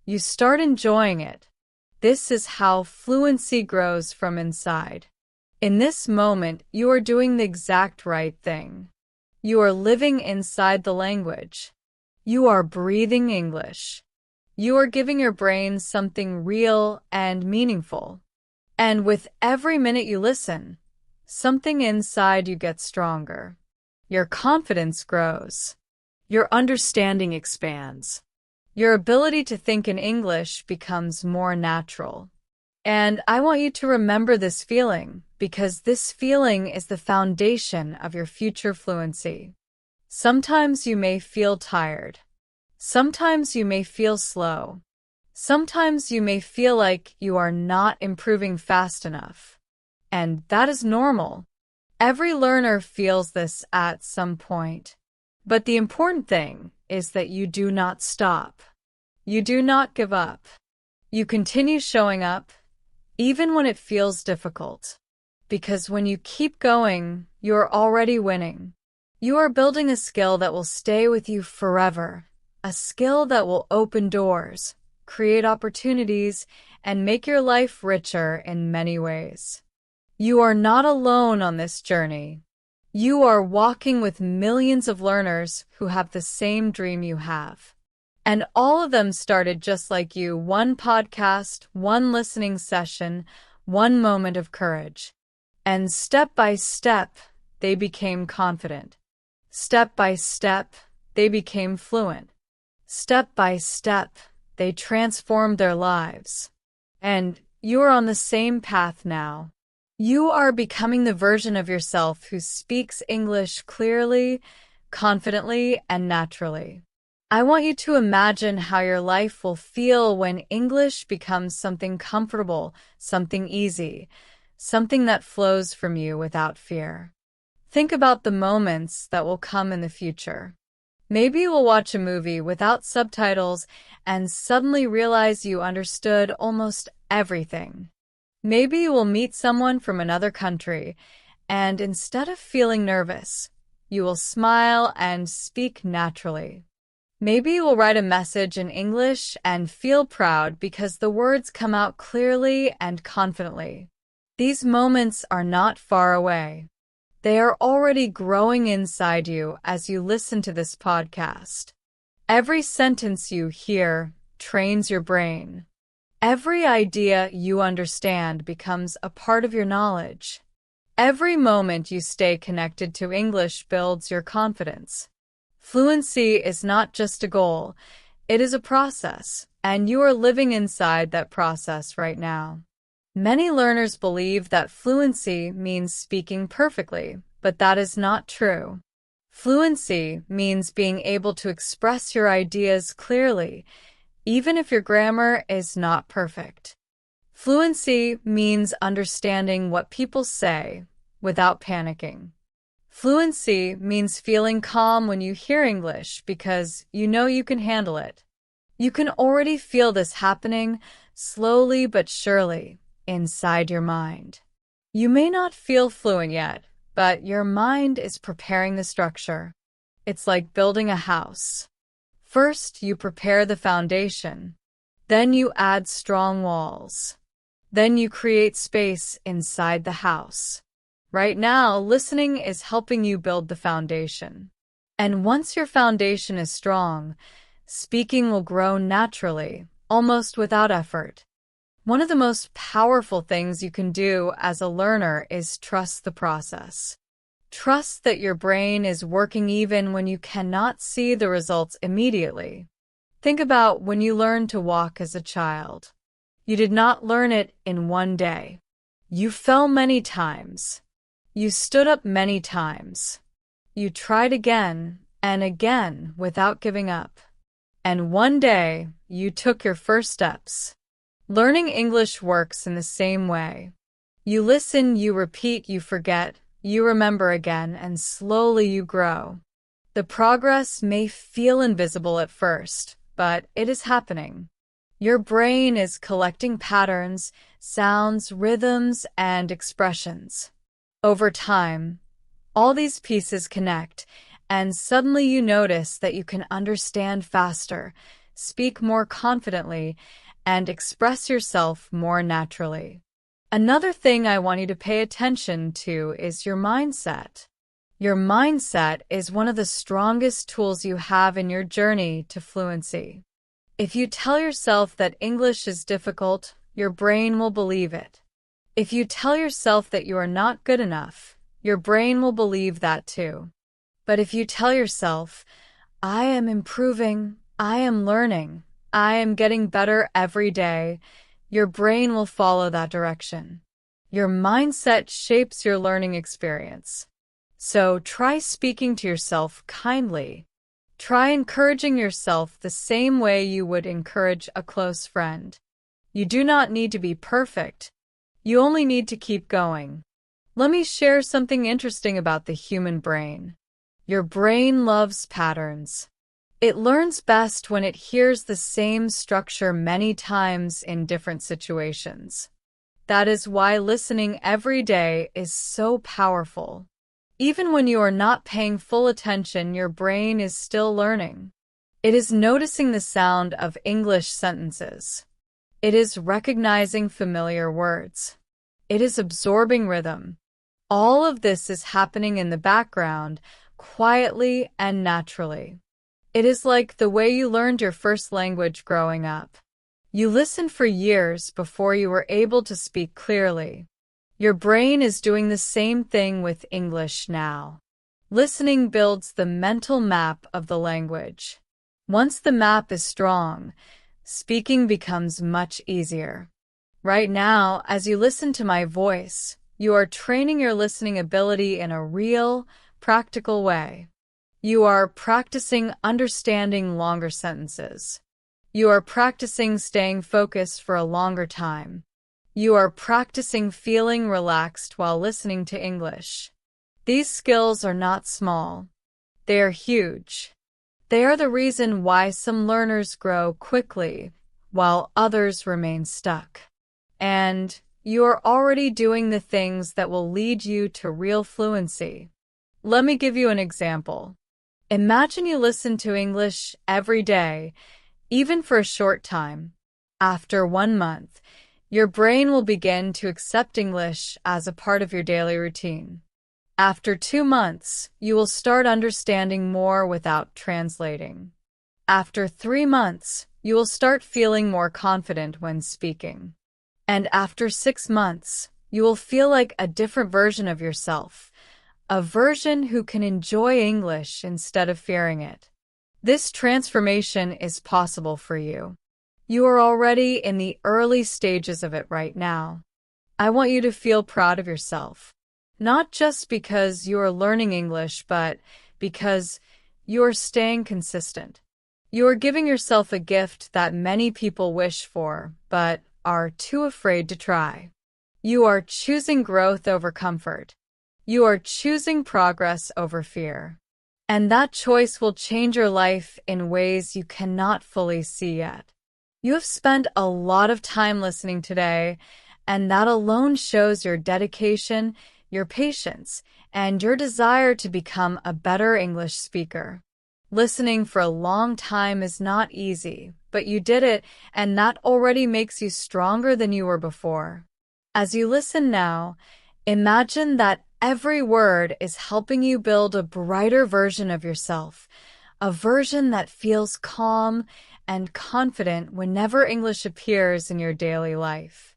You start enjoying it. This is how fluency grows from inside. In this moment, you are doing the exact right thing. You are living inside the language. You are breathing English. You are giving your brain something real and meaningful. And with every minute you listen, something inside you gets stronger. Your confidence grows. Your understanding expands. Your ability to think in English becomes more natural. And I want you to remember this feeling, because this feeling is the foundation of your future fluency. Sometimes you may feel tired. Sometimes you may feel slow. Sometimes you may feel like you are not improving fast enough, and that is normal. Every learner feels this at some point. But the important thing is that you do not stop. You do not give up. You continue showing up, even when it feels difficult. Because when you keep going, you are already winning. You are building a skill that will stay with you forever, a skill that will open doors, create opportunities, and make your life richer in many ways. You are not alone on this journey. You are walking with millions of learners who have the same dream you have. And all of them started just like you, one podcast, one listening session, one moment of courage. And step by step, they became confident. Step by step, they became fluent. Step by step, they transformed their lives. And you are on the same path now. You are becoming the version of yourself who speaks English clearly, confidently, and naturally. I want you to imagine how your life will feel when English becomes something comfortable, something easy, something that flows from you without fear. Think about the moments that will come in the future. Maybe you will watch a movie without subtitles and suddenly realize you understood almost everything. Maybe you will meet someone from another country, and instead of feeling nervous, you will smile and speak naturally. Maybe you will write a message in English and feel proud because the words come out clearly and confidently. These moments are not far away. They are already growing inside you as you listen to this podcast. Every sentence you hear trains your brain. Every idea you understand becomes a part of your knowledge. Every moment you stay connected to English builds your confidence. Fluency is not just a goal, it is a process, and you are living inside that process right now. Many learners believe that fluency means speaking perfectly, but that is not true. Fluency means being able to express your ideas clearly, even if your grammar is not perfect. Fluency means understanding what people say without panicking. Fluency means feeling calm when you hear English because you know you can handle it. You can already feel this happening slowly but surely inside your mind. You may not feel fluent yet, but your mind is preparing the structure. It's like building a house. First, you prepare the foundation. Then you add strong walls. Then you create space inside the house. Right now, listening is helping you build the foundation. And once your foundation is strong, speaking will grow naturally, almost without effort. One of the most powerful things you can do as a learner is trust the process. Trust that your brain is working even when you cannot see the results immediately. Think about when you learned to walk as a child. You did not learn it in one day. You fell many times. You stood up many times. You tried again and again without giving up. And one day, you took your first steps. Learning English works in the same way. You listen, you repeat, you forget, you remember again, and slowly you grow. The progress may feel invisible at first, but it is happening. Your brain is collecting patterns, sounds, rhythms, and expressions. Over time, all these pieces connect, and suddenly you notice that you can understand faster, speak more confidently, and express yourself more naturally. Another thing I want you to pay attention to is your mindset. Your mindset is one of the strongest tools you have in your journey to fluency. If you tell yourself that English is difficult, your brain will believe it. If you tell yourself that you are not good enough, your brain will believe that too. But if you tell yourself, I am improving, I am learning, I am getting better every day, your brain will follow that direction. Your mindset shapes your learning experience. So try speaking to yourself kindly. Try encouraging yourself the same way you would encourage a close friend. You do not need to be perfect. You only need to keep going. Let me share something interesting about the human brain. Your brain loves patterns. It learns best when it hears the same structure many times in different situations. That is why listening every day is so powerful. Even when you are not paying full attention, your brain is still learning. It is noticing the sound of English sentences. It is recognizing familiar words. It is absorbing rhythm. All of this is happening in the background, quietly and naturally. It is like the way you learned your first language growing up. You listened for years before you were able to speak clearly. Your brain is doing the same thing with English now. Listening builds the mental map of the language. Once the map is strong, speaking becomes much easier. Right now, as you listen to my voice, you are training your listening ability in a real, practical way. You are practicing understanding longer sentences. You are practicing staying focused for a longer time. You are practicing feeling relaxed while listening to English. These skills are not small. They are huge. They are the reason why some learners grow quickly, while others remain stuck. And you are already doing the things that will lead you to real fluency. Let me give you an example. Imagine you listen to English every day, even for a short time. After 1 month, your brain will begin to accept English as a part of your daily routine. After 2 months, you will start understanding more without translating. After 3 months, you will start feeling more confident when speaking. And after 6 months, you will feel like a different version of yourself, a version who can enjoy English instead of fearing it. This transformation is possible for you. You are already in the early stages of it right now. I want you to feel proud of yourself, not just because you are learning English, but because you are staying consistent. You are giving yourself a gift that many people wish for, but are too afraid to try. You are choosing growth over comfort. You are choosing progress over fear. And that choice will change your life in ways you cannot fully see yet. You have spent a lot of time listening today, and that alone shows your dedication, your patience, and your desire to become a better English speaker. Listening for a long time is not easy, but you did it, and that already makes you stronger than you were before. As you listen now, imagine that every word is helping you build a brighter version of yourself, a version that feels calm and confident whenever English appears in your daily life.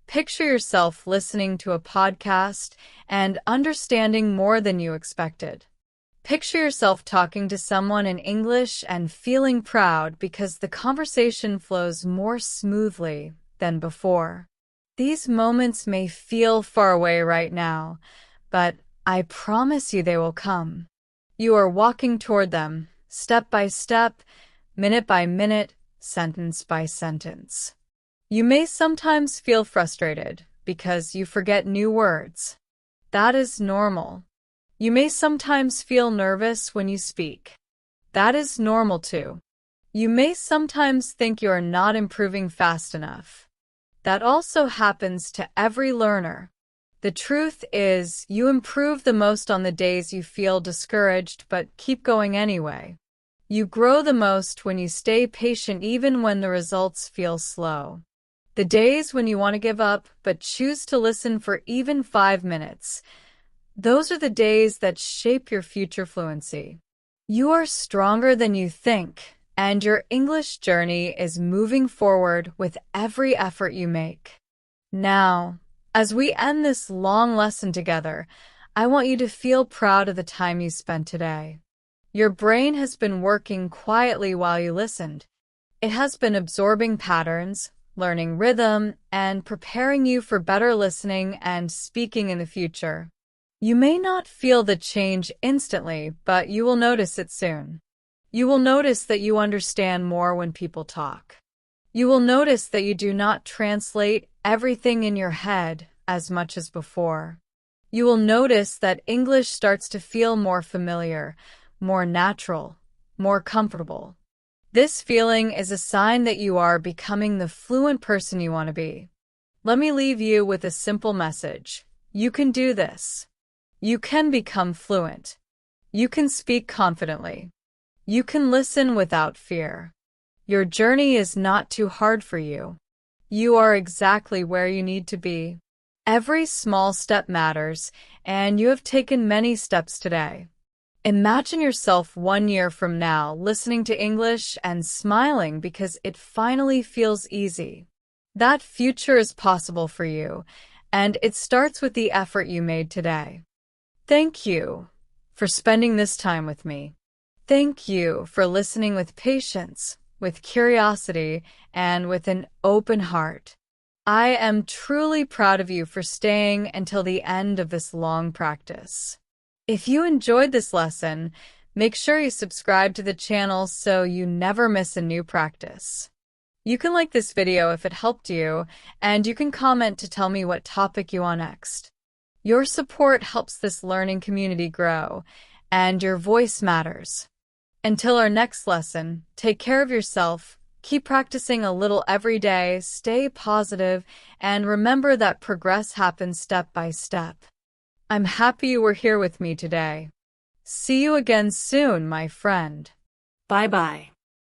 Picture yourself listening to a podcast and understanding more than you expected. Picture yourself talking to someone in English and feeling proud because the conversation flows more smoothly than before. These moments may feel far away right now, but I promise you they will come. You are walking toward them, step by step, minute by minute, sentence by sentence. You may sometimes feel frustrated because you forget new words. That is normal. You may sometimes feel nervous when you speak. That is normal too. You may sometimes think you are not improving fast enough. That also happens to every learner. The truth is, you improve the most on the days you feel discouraged but keep going anyway. You grow the most when you stay patient even when the results feel slow. The days when you want to give up but choose to listen for even 5 minutes, those are the days that shape your future fluency. You are stronger than you think, and your English journey is moving forward with every effort you make. Now, as we end this long lesson together, I want you to feel proud of the time you spent today. Your brain has been working quietly while you listened. It has been absorbing patterns, learning rhythm, and preparing you for better listening and speaking in the future. You may not feel the change instantly, but you will notice it soon. You will notice that you understand more when people talk. You will notice that you do not translate everything in your head as much as before. You will notice that English starts to feel more familiar, more natural, more comfortable. This feeling is a sign that you are becoming the fluent person you want to be. Let me leave you with a simple message. You can do this. You can become fluent. You can speak confidently. You can listen without fear. Your journey is not too hard for you. You are exactly where you need to be. Every small step matters, and you have taken many steps today. Imagine yourself 1 year from now listening to English and smiling because it finally feels easy. That future is possible for you, and it starts with the effort you made today. Thank you for spending this time with me. Thank you for listening with patience, with curiosity, and with an open heart. I am truly proud of you for staying until the end of this long practice. If you enjoyed this lesson, make sure you subscribe to the channel so you never miss a new practice. You can like this video if it helped you, and you can comment to tell me what topic you want next. Your support helps this learning community grow, and your voice matters. Until our next lesson, take care of yourself, keep practicing a little every day, stay positive, and remember that progress happens step by step. I'm happy you were here with me today. See you again soon, my friend. Bye-bye.